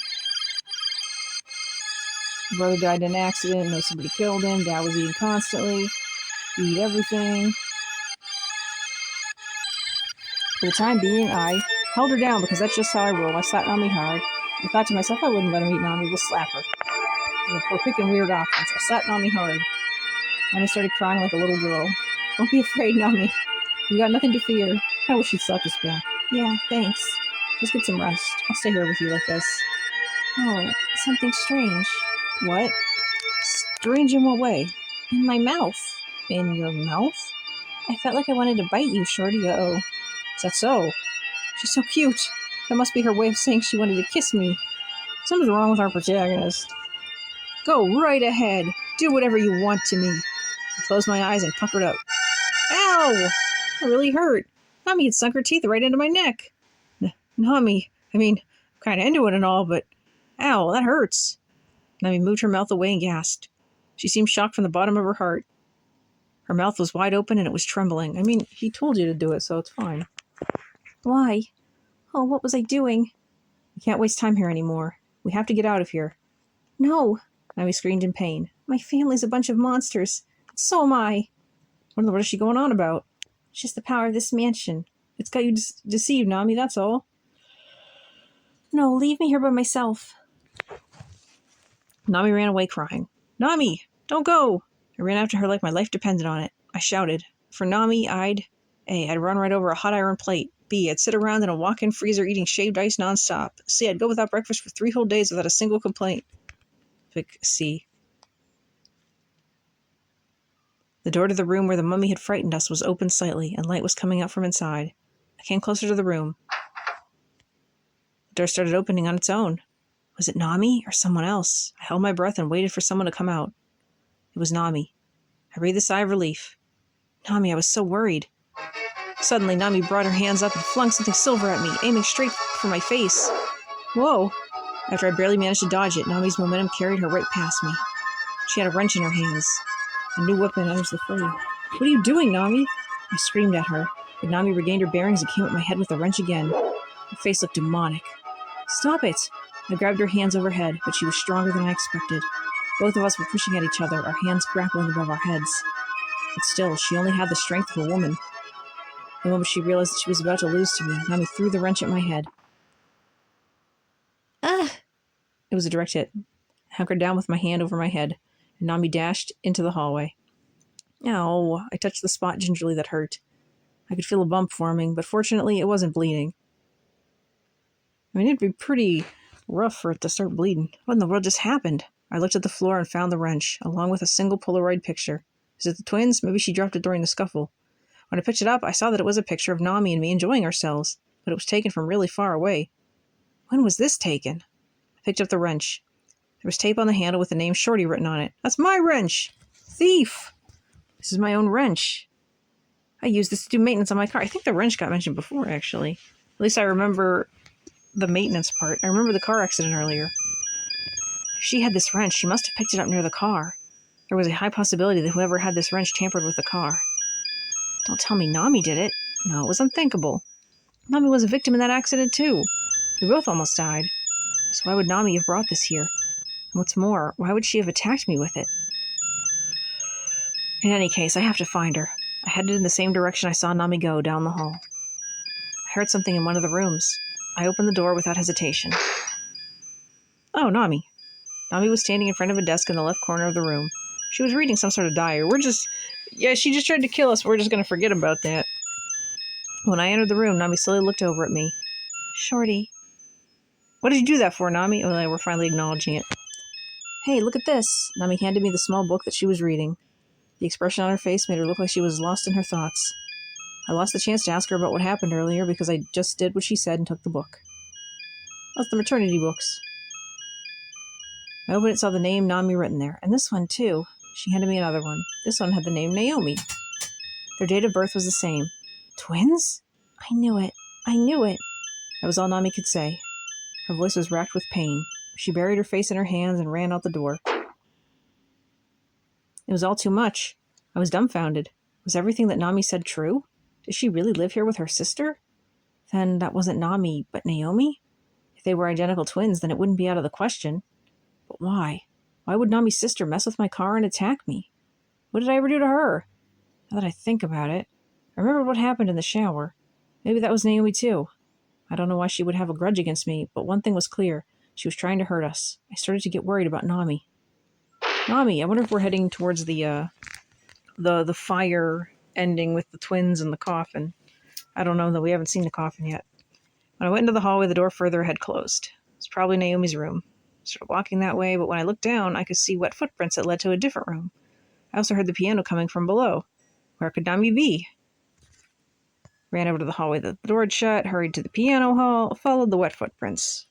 Brother died in an accident. No, somebody killed him. Dad was eating constantly. He eat everything. For the time being, I held her down because that's just how I roll. I slapped Nami hard. I thought to myself, I wouldn't let him eat Nami. We'll slap her. We're picking weird options. I slapped Nami hard. Nami started crying like a little girl. Don't be afraid, Nami. You got nothing to fear. I wish you'd slapped us back. Yeah, thanks. Just get some rest. I'll stay here with you like this. Oh, something strange. What? Strange in what way? In my mouth. In your mouth? I felt like I wanted to bite you, Shorty. Uh-oh. Is that so? She's so cute. That must be her way of saying she wanted to kiss me. Something's wrong with our protagonist. Go right ahead. Do whatever you want to me. I closed my eyes and puckered up. Ow! That really hurt. Nami had sunk her teeth right into my neck. Nami, I mean, I'm kind of into it and all, but ow, that hurts. Nami moved her mouth away and gasped. She seemed shocked from the bottom of her heart. Her mouth was wide open and it was trembling. I mean, he told you to do it, so it's fine. Why? Oh, what was I doing? We can't waste time here anymore. We have to get out of here. No! Nami screamed in pain. My family's a bunch of monsters. So am I. What is she going on about? It's just the power of this mansion. It's got you deceived, Nami, that's all. No, leave me here by myself. Nami ran away crying. Nami, don't go! I ran after her like my life depended on it. I shouted. For Nami, I'd run right over a hot iron plate. B, I'd sit around in a walk-in freezer eating shaved ice nonstop. C, I'd go without breakfast for 3 whole days without a single complaint. Pick C. The door to the room where the mummy had frightened us was open slightly, and light was coming out from inside. I came closer to the room. The door started opening on its own. Was it Nami or someone else? I held my breath and waited for someone to come out. It was Nami. I breathed a sigh of relief. Nami, I was so worried. Suddenly, Nami brought her hands up and flung something silver at me, aiming straight for my face. Whoa! After I barely managed to dodge it, Nami's momentum carried her right past me. She had a wrench in her hands. A new weapon enters the fray. What are you doing, Nami? I screamed at her, but Nami regained her bearings and came at my head with the wrench again. Her face looked demonic. Stop it! I grabbed her hands overhead, but she was stronger than I expected. Both of us were pushing at each other, our hands grappling above our heads. But still, she only had the strength of a woman. The moment she realized that she was about to lose to me, Nami threw the wrench at my head. Ah! It was a direct hit. I hunkered down with my hand over my head, and Nami dashed into the hallway. Ow! I touched the spot gingerly that hurt. I could feel a bump forming, but fortunately it wasn't bleeding. I mean, it'd be pretty rough for it to start bleeding. What in the world just happened? I looked at the floor and found the wrench, along with a single Polaroid picture. Is it the twins? Maybe she dropped it during the scuffle. When I picked it up, I saw that it was a picture of Nami and me enjoying ourselves, but it was taken from really far away. When was this taken? I picked up the wrench. There was tape on the handle with the name Shorty written on it. That's my wrench! Thief! This is my own wrench. I used this to do maintenance on my car. I think the wrench got mentioned before, actually. At least I remember the maintenance part. I remember the car accident earlier. If she had this wrench, she must have picked it up near the car. There was a high possibility that whoever had this wrench tampered with the car. Don't tell me Nami did it. No, it was unthinkable. Nami was a victim in that accident, too. We both almost died. So why would Nami have brought this here? And what's more, why would she have attacked me with it? In any case, I have to find her. I headed in the same direction I saw Nami go, down the hall. I heard something in one of the rooms. I opened the door without hesitation. Oh, Nami. Nami was standing in front of a desk in the left corner of the room. She was reading some sort of diary. She just tried to kill us. We're just going to forget about that. When I entered the room, Nami slowly looked over at me. Shorty. What did you do that for, Nami? Oh, they were finally acknowledging it. Hey, look at this. Nami handed me the small book that she was reading. The expression on her face made her look like she was lost in her thoughts. I lost the chance to ask her about what happened earlier because I just did what she said and took the book. That's the maternity books. I opened it and saw the name Nami written there. And this one, too. She handed me another one. This one had the name Naomi. Their date of birth was the same. Twins? I knew it. I knew it. That was all Nami could say. Her voice was racked with pain. She buried her face in her hands and ran out the door. It was all too much. I was dumbfounded. Was everything that Nami said true? Did she really live here with her sister? Then that wasn't Nami, but Naomi? If they were identical twins, then it wouldn't be out of the question. But why? Why would Nami's sister mess with my car and attack me? What did I ever do to her? Now that I think about it, I remember what happened in the shower. Maybe that was Naomi too. I don't know why she would have a grudge against me, but one thing was clear. She was trying to hurt us. I started to get worried about Nami. Nami, I wonder if we're heading towards the fire ending with the twins and the coffin. I don't know, though. We haven't seen the coffin yet. When I went into the hallway, the door further ahead closed. It was probably Naomi's room. I started walking that way, but when I looked down, I could see wet footprints that led to a different room. I also heard the piano coming from below. Where could Nami be? Ran over to the hallway that the door had shut, hurried to the piano hall, followed the wet footprints.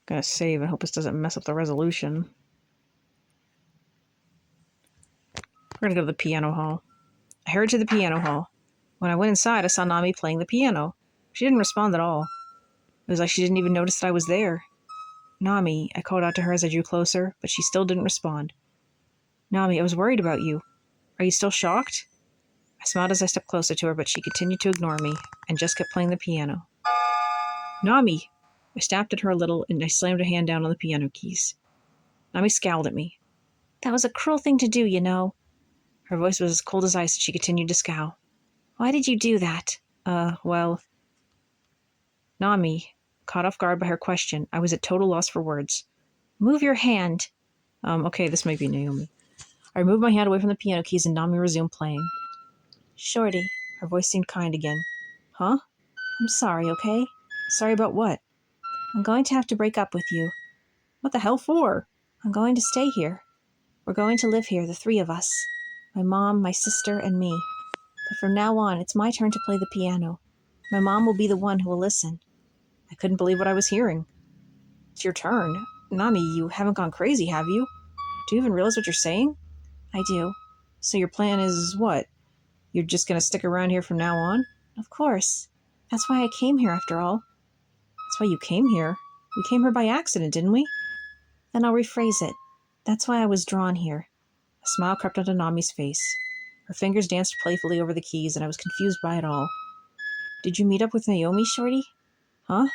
Gonna save and hope this doesn't mess up the resolution. We're gonna go to the piano hall. I hurried to the piano hall. When I went inside, I saw Nami playing the piano. She didn't respond at all. It was like she didn't even notice that I was there. Nami, I called out to her as I drew closer, but she still didn't respond. Nami, I was worried about you. Are you still shocked? I smiled as I stepped closer to her, but she continued to ignore me and just kept playing the piano. Nami! I snapped at her a little and I slammed a hand down on the piano keys. Nami scowled at me. That was a cruel thing to do, you know. Her voice was as cold as ice as she continued to scowl. Why did you do that? Well... Nami, caught off guard by her question, I was at total loss for words. Move your hand. Okay, this might be Naomi. I removed my hand away from the piano keys and Nami resumed playing. Shorty, her voice seemed kind again. Huh? I'm sorry, okay? Sorry about what? I'm going to have to break up with you. What the hell for? I'm going to stay here. We're going to live here, the three of us. My mom, my sister, and me. But from now on, it's my turn to play the piano. My mom will be the one who will listen. I couldn't believe what I was hearing. It's your turn. Nami, you haven't gone crazy, have you? Do you even realize what you're saying? I do. So your plan is what? You're just going to stick around here from now on? Of course. That's why I came here, after all. That's why you came here? We came here by accident, didn't we? Then I'll rephrase it. That's why I was drawn here. A smile crept onto Nami's face. Her fingers danced playfully over the keys, and I was confused by it all. Did you meet up with Naomi, Shorty? Huh?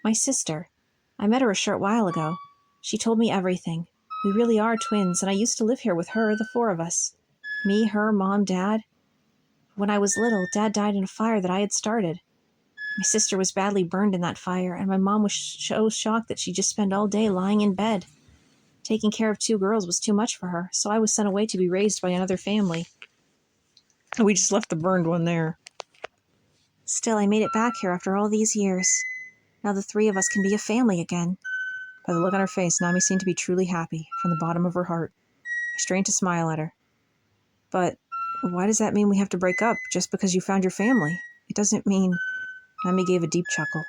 My sister. I met her a short while ago. She told me everything. We really are twins, and I used to live here with her, the four of us. Me, her, Mom, Dad. When I was little, Dad died in a fire that I had started. My sister was badly burned in that fire, and my mom was so shocked that she'd just spend all day lying in bed. Taking care of two girls was too much for her, so I was sent away to be raised by another family. We just left the burned one there. Still, I made it back here after all these years. Now the three of us can be a family again. By the look on her face, Nami seemed to be truly happy, from the bottom of her heart. I strained to smile at her. But why does that mean we have to break up just because you found your family? It doesn't mean... Nami gave a deep chuckle.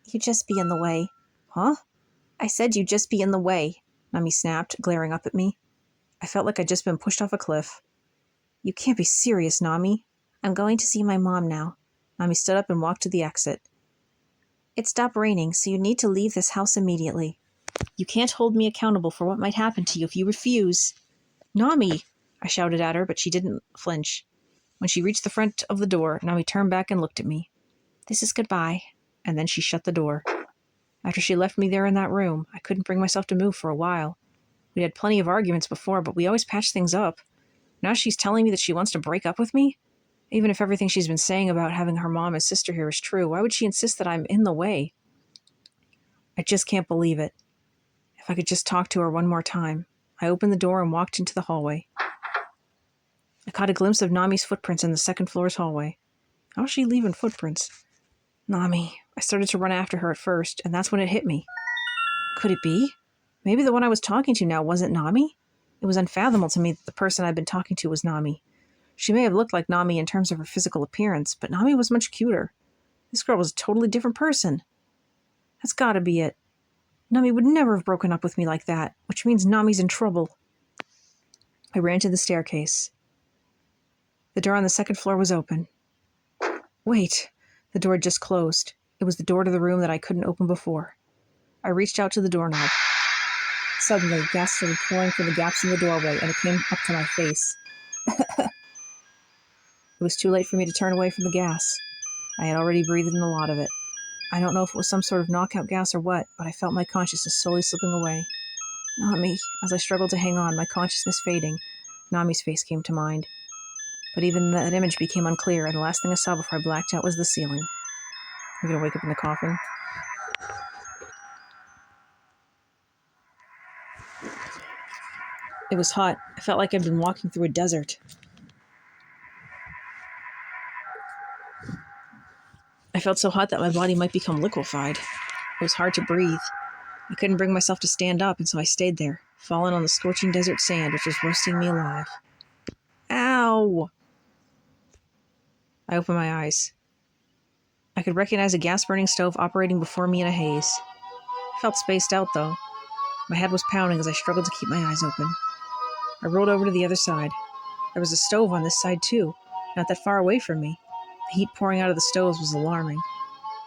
You'd just be in the way. Huh? I said you'd just be in the way, Nami snapped, glaring up at me. I felt like I'd just been pushed off a cliff. You can't be serious, Nami. I'm going to see my mom now. Nami stood up and walked to the exit. It stopped raining, so you need to leave this house immediately. You can't hold me accountable for what might happen to you if you refuse. Nami! I shouted at her, but she didn't flinch. When she reached the front of the door, Nami turned back and looked at me. This is goodbye. And then she shut the door. After she left me there in that room, I couldn't bring myself to move for a while. We had plenty of arguments before, but we always patched things up. Now she's telling me that she wants to break up with me? Even if everything she's been saying about having her mom and sister here is true, why would she insist that I'm in the way? I just can't believe it. If I could just talk to her one more time. I opened the door and walked into the hallway. I caught a glimpse of Nami's footprints in the second floor's hallway. How was she leaving footprints? Nami. I started to run after her at first, and that's when it hit me. Could it be? Maybe the one I was talking to now wasn't Nami? It was unfathomable to me that the person I'd been talking to was Nami. She may have looked like Nami in terms of her physical appearance, but Nami was much cuter. This girl was a totally different person. That's gotta be it. Nami would never have broken up with me like that, which means Nami's in trouble. I ran to the staircase. The door on the second floor was open. Wait, the door had just closed. It was the door to the room that I couldn't open before. I reached out to the doorknob. Suddenly, gas started pouring through the gaps in the doorway, and it came up to my face. It was too late for me to turn away from the gas. I had already breathed in a lot of it. I don't know if it was some sort of knockout gas or what, but I felt my consciousness slowly slipping away. Nami. As I struggled to hang on, my consciousness fading, Nami's face came to mind. But even that image became unclear, and the last thing I saw before I blacked out was the ceiling. I'm gonna wake up in the coffin. It was hot. I felt like I'd been walking through a desert. I felt so hot that my body might become liquefied. It was hard to breathe. I couldn't bring myself to stand up, and so I stayed there, fallen on the scorching desert sand, which was roasting me alive. Ow! I opened my eyes. I could recognize a gas-burning stove operating before me in a haze. I felt spaced out, though. My head was pounding as I struggled to keep my eyes open. I rolled over to the other side. There was a stove on this side, too, not that far away from me. The heat pouring out of the stoves was alarming.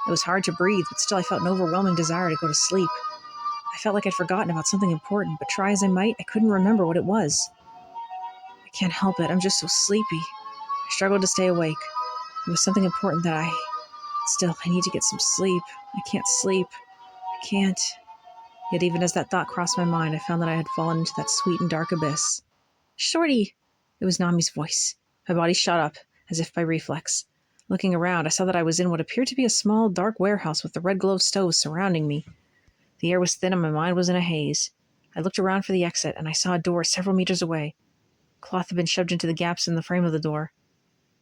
It was hard to breathe, but still I felt an overwhelming desire to go to sleep. I felt like I'd forgotten about something important, but try as I might, I couldn't remember what it was. I can't help it, I'm just so sleepy. I struggled to stay awake. It was something important that I need to get some sleep. I can't sleep. I can't. Yet even as that thought crossed my mind, I found that I had fallen into that sweet and dark abyss. Shorty! It was Nami's voice. My body shot up, as if by reflex. Looking around, I saw that I was in what appeared to be a small, dark warehouse with the red glow stoves surrounding me. The air was thin and my mind was in a haze. I looked around for the exit, and I saw a door several meters away. Cloth had been shoved into the gaps in the frame of the door.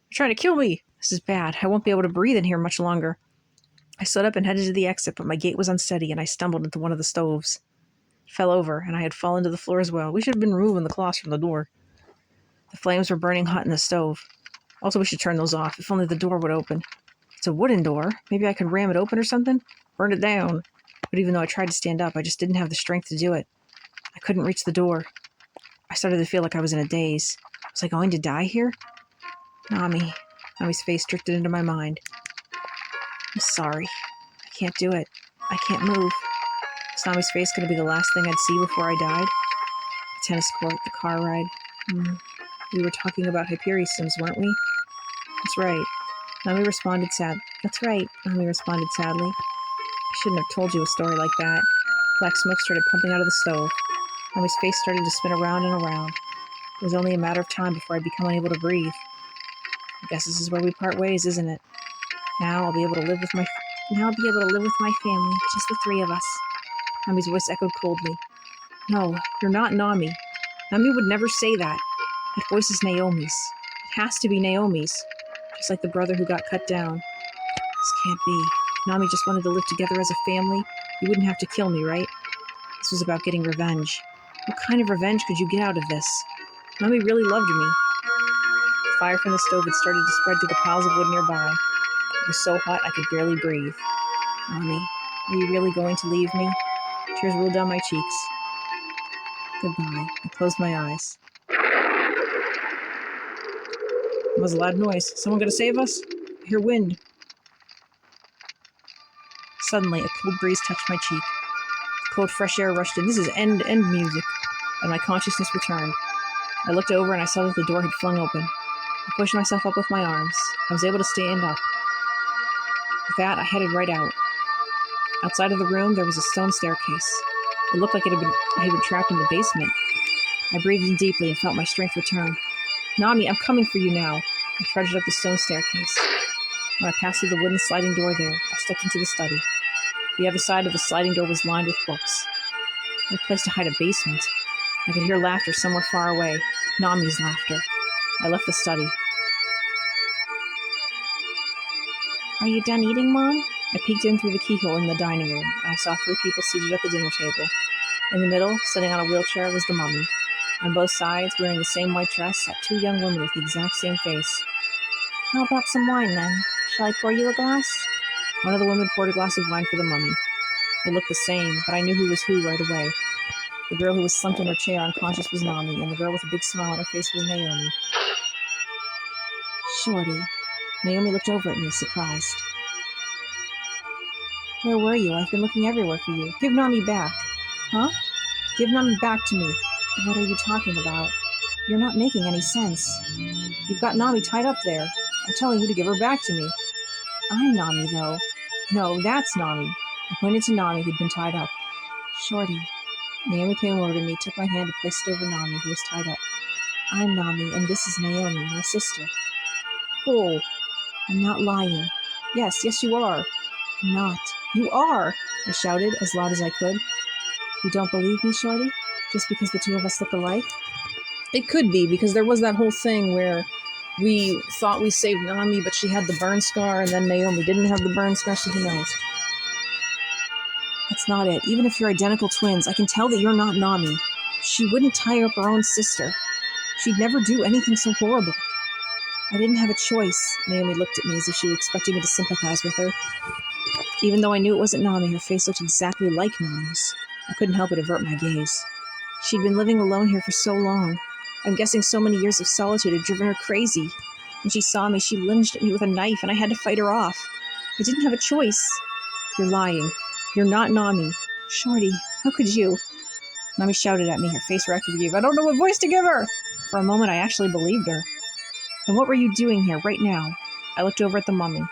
They're trying to kill me! This is bad. I won't be able to breathe in here much longer. I stood up and headed to the exit, but my gait was unsteady, and I stumbled into one of the stoves. It fell over, and I had fallen to the floor as well. We should have been removing the cloths from the door. The flames were burning hot in the stove. Also, we should turn those off, if only the door would open. It's a wooden door. Maybe I could ram it open or something? Burn it down. But even though I tried to stand up, I just didn't have the strength to do it. I couldn't reach the door. I started to feel like I was in a daze. Was I going to die here? Nami's face drifted into my mind. I'm sorry. I can't do it. I can't move. Was Nami's face going to be the last thing I'd see before I died? The tennis court, the car ride. We were talking about Hyperion Sims, weren't we? That's right. Nami responded sadly. I shouldn't have told you a story like that. Black smoke started pumping out of the stove. Nami's face started to spin around and around. It was only a matter of time before I'd become unable to breathe. I guess this is where we part ways, isn't it? Now I'll be able to live with my family, just the three of us. Nami's voice echoed coldly. No, you're not Nami. Nami would never say that. That voice is Naomi's. It has to be Naomi's, just like the brother who got cut down. This can't be. If Nami just wanted to live together as a family, you wouldn't have to kill me, right? This was about getting revenge. What kind of revenge could you get out of this? Nami really loved me. The fire from the stove had started to spread to the piles of wood nearby. It was so hot I could barely breathe. Nami, are you really going to leave me? Tears rolled down my cheeks. Goodbye. I closed my eyes. It was a loud noise. Someone gonna save us? I hear wind. Suddenly, a cold breeze touched my cheek. Cold, fresh air rushed in. This is end music. And my consciousness returned. I looked over and I saw that the door had flung open. I pushed myself up with my arms. I was able to stand up. With that, I headed right out. Outside of the room, there was a stone staircase. It looked like I had been trapped in the basement. I breathed in deeply and felt my strength return. Nami, I'm coming for you now. I trudged up the stone staircase. When I passed through the wooden sliding door there, I stepped into the study. The other side of the sliding door was lined with books. No place to hide a basement. I could hear laughter somewhere far away. Nami's laughter. I left the study. Are you done eating, Mom? I peeked in through the keyhole in the dining room, and I saw 3 people seated at the dinner table. In the middle, sitting on a wheelchair, was the mummy. On both sides, wearing the same white dress, sat 2 young women with the exact same face. How about some wine, then? Shall I pour you a glass? One of the women poured a glass of wine for the mummy. They looked the same, but I knew who was who right away. The girl who was slumped in her chair unconscious was Nami, and the girl with a big smile on her face was Naomi. Shorty. Naomi looked over at me, surprised. Where were you? I've been looking everywhere for you. Give Nami back. Huh? Give Nami back to me. What are you talking about? You're not making any sense. You've got Nami tied up there. I'm telling you to give her back to me. I'm Nami, though. No, that's Nami. I pointed to Nami, who'd been tied up. Shorty. Naomi came over to me, took my hand, and placed it over Nami, who was tied up. I'm Nami, and this is Naomi, my sister. Oh, I'm not lying. yes, you are. I'm not. You are, I shouted as loud as I could. You don't believe me, Shorty? Just because the 2 of us look alike? It could be, because there was that whole thing where we thought we saved Nami, but she had the burn scar, and then Naomi didn't have the burn scar, so who knows? That's not it. Even if you're identical twins, I can tell that you're not Nami. She wouldn't tie up her own sister. She'd never do anything so horrible. I didn't have a choice. Naomi looked at me as if she was expecting me to sympathize with her. Even though I knew it wasn't Nami, her face looked exactly like Nami's. I couldn't help but avert my gaze. She'd been living alone here for so long. I'm guessing so many years of solitude had driven her crazy. When she saw me, she lunged at me with a knife, and I had to fight her off. I didn't have a choice. You're lying. You're not Nami. Shorty, how could you? Nami shouted at me, her face racked with grief. I don't know what voice to give her! For a moment, I actually believed her. And what were you doing here, right now? I looked over at the mummy.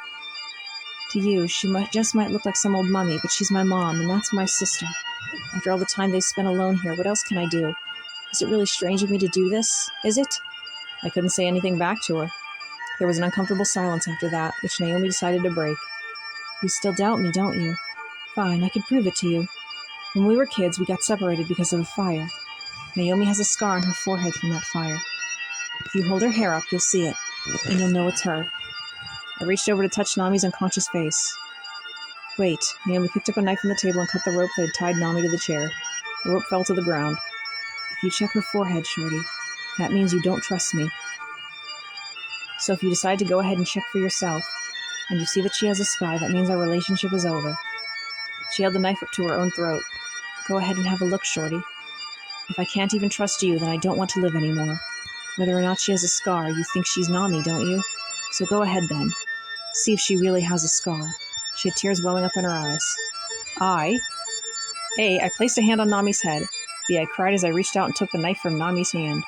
To you, she just might look like some old mummy, but she's my mom, and that's my sister. After all the time they spent alone here, what else can I do? Is it really strange of me to do this? Is it? I couldn't say anything back to her. There was an uncomfortable silence after that, which Naomi decided to break. You still doubt me, don't you? Fine, I can prove it to you. When we were kids, we got separated because of a fire. Naomi has a scar on her forehead from that fire. If you hold her hair up, you'll see it, and you'll know it's her. I reached over to touch Nami's unconscious face. Wait, Naomi picked up a knife from the table and cut the rope that had tied Nami to the chair. The rope fell to the ground. If you check her forehead, Shorty, that means you don't trust me. So if you decide to go ahead and check for yourself, and you see that she has a scar, that means our relationship is over. She held the knife up to her own throat. Go ahead and have a look, Shorty. If I can't even trust you, then I don't want to live anymore. Whether or not she has a scar, you think she's Nami, don't you? So go ahead then. See if she really has a scar. She had tears welling up in her eyes. I placed a hand on Nami's head. B, I cried as I reached out and took the knife from Nami's hand.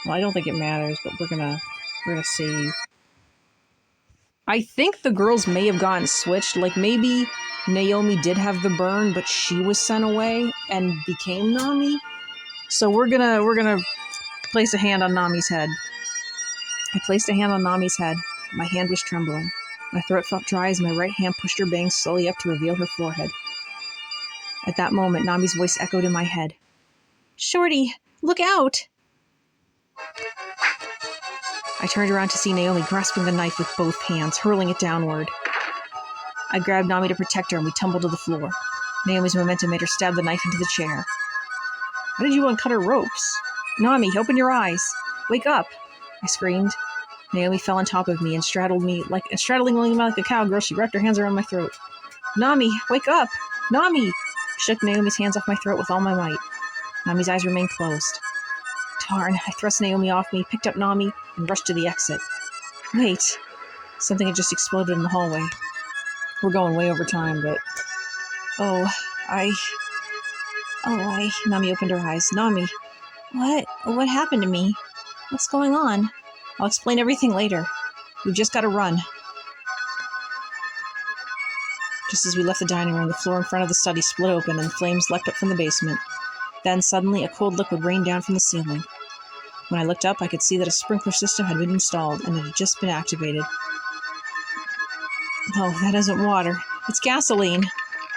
Well, I don't think it matters, but we're gonna save. I think the girls may have gotten switched. Like, maybe Naomi did have the burn, but she was sent away and became Nami. So we're gonna place a hand on Nami's head. I placed a hand on Nami's head. My hand was trembling. My throat felt dry as my right hand pushed her bangs slowly up to reveal her forehead. At that moment, Nami's voice echoed in my head. Shorty, look out! I turned around to see Naomi grasping the knife with both hands, hurling it downward. I grabbed Nami to protect her, and we tumbled to the floor. Naomi's momentum made her stab the knife into the chair. How did you uncut her ropes? Nami, open your eyes. Wake up, I screamed. Naomi fell on top of me and straddling me like a cowgirl, she wrapped her hands around my throat. Nami, wake up! Nami! I shook Naomi's hands off my throat with all my might. Nami's eyes remained closed. Darn, I thrust Naomi off me, picked up Nami, and rushed to the exit. Wait. Something had just exploded in the hallway. We're going way over time, but... Nami opened her eyes. Nami. What happened to me? What's going on? I'll explain everything later. We've just got to run. Just as we left the dining room, the floor in front of the study split open and the flames leapt up from the basement. Then, suddenly, a cold liquid rained down from the ceiling. When I looked up, I could see that a sprinkler system had been installed, and it had just been activated. No, that isn't water. It's gasoline.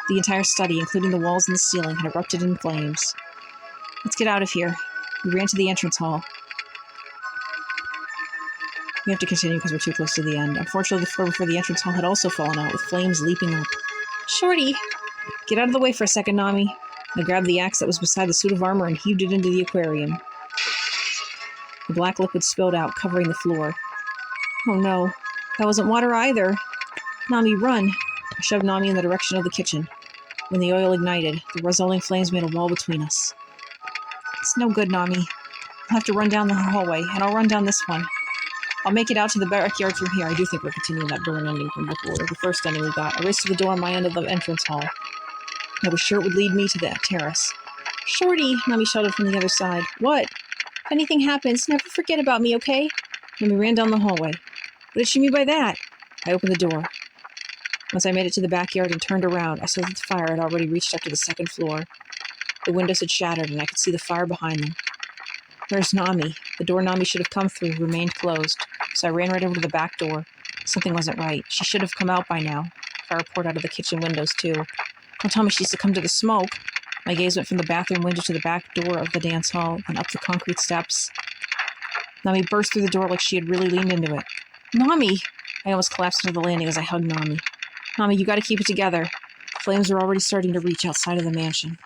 The entire study, including the walls and the ceiling, had erupted in flames. Let's get out of here. We ran to the entrance hall. We have to continue because we're too close to the end. Unfortunately, the floor before the entrance hall had also fallen out, with flames leaping up. Shorty! Get out of the way for a second, Nami. I grabbed the axe that was beside the suit of armor and heaved it into the aquarium. The black liquid spilled out, covering the floor. Oh no, that wasn't water either. Nami, run! I shoved Nami in the direction of the kitchen. When the oil ignited, the resulting flames made a wall between us. It's no good, Nami. I'll have to run down the hallway, and I'll run down this one. I'll make it out to the backyard from here. I do think we're continuing that burn ending from before, the first ending we got. I raced to the door on my end of the entrance hall. I was sure it would lead me to that terrace. Shorty, Nami shouted from the other side. What? If anything happens, never forget about me, okay? Nami ran down the hallway. What did she mean by that? I opened the door. Once I made it to the backyard and turned around, I saw that the fire had already reached up to the second floor. The windows had shattered, and I could see the fire behind them. Where's Nami? The door Nami should have come through remained closed, so I ran right over to the back door. Something wasn't right. She should have come out by now. Fire poured out of the kitchen windows, too. Don't tell me she succumbed to the smoke. My gaze went from the bathroom window to the back door of the dance hall, and up the concrete steps. Nami burst through the door like she had really leaned into it. Nami! I almost collapsed into the landing as I hugged Nami. Nami, you gotta keep it together. Flames were already starting to reach outside of the mansion.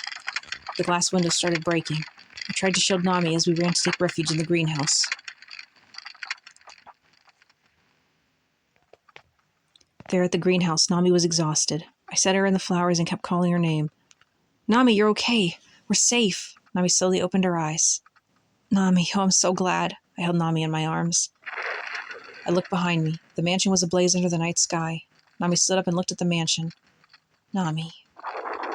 The glass windows started breaking. I tried to shield Nami as we ran to take refuge in the greenhouse. There at the greenhouse, Nami was exhausted. I set her in the flowers and kept calling her name. Nami, you're okay. We're safe. Nami slowly opened her eyes. Nami, oh, I'm so glad. I held Nami in my arms. I looked behind me. The mansion was ablaze under the night sky. Nami stood up and looked at the mansion. Nami.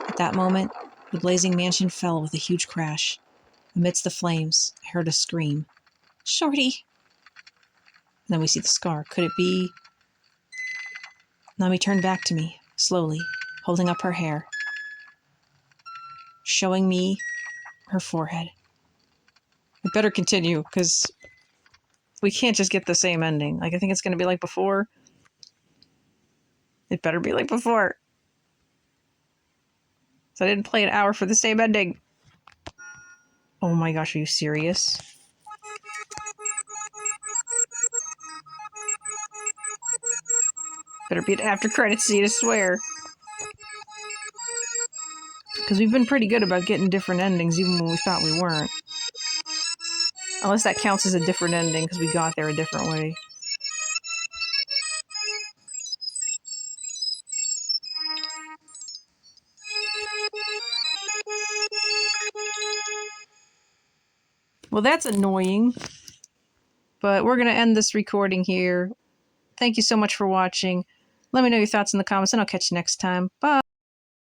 At that moment, the blazing mansion fell with a huge crash. Amidst the flames, I heard a scream. Shorty! And then we see the scar. Could it be... Nami turned back to me, slowly, holding up her hair, showing me her forehead. I better continue, because we can't just get the same ending. Like, I think it's going to be like before. It better be like before. So I didn't play an hour for the same ending. Oh my gosh, are you serious? Better be an after credits scene, I swear. Because we've been pretty good about getting different endings, even when we thought we weren't. Unless that counts as a different ending, because we got there a different way. Well, that's annoying. But we're going to end this recording here. Thank you so much for watching. Let me know your thoughts in the comments, and I'll catch you next time. Bye!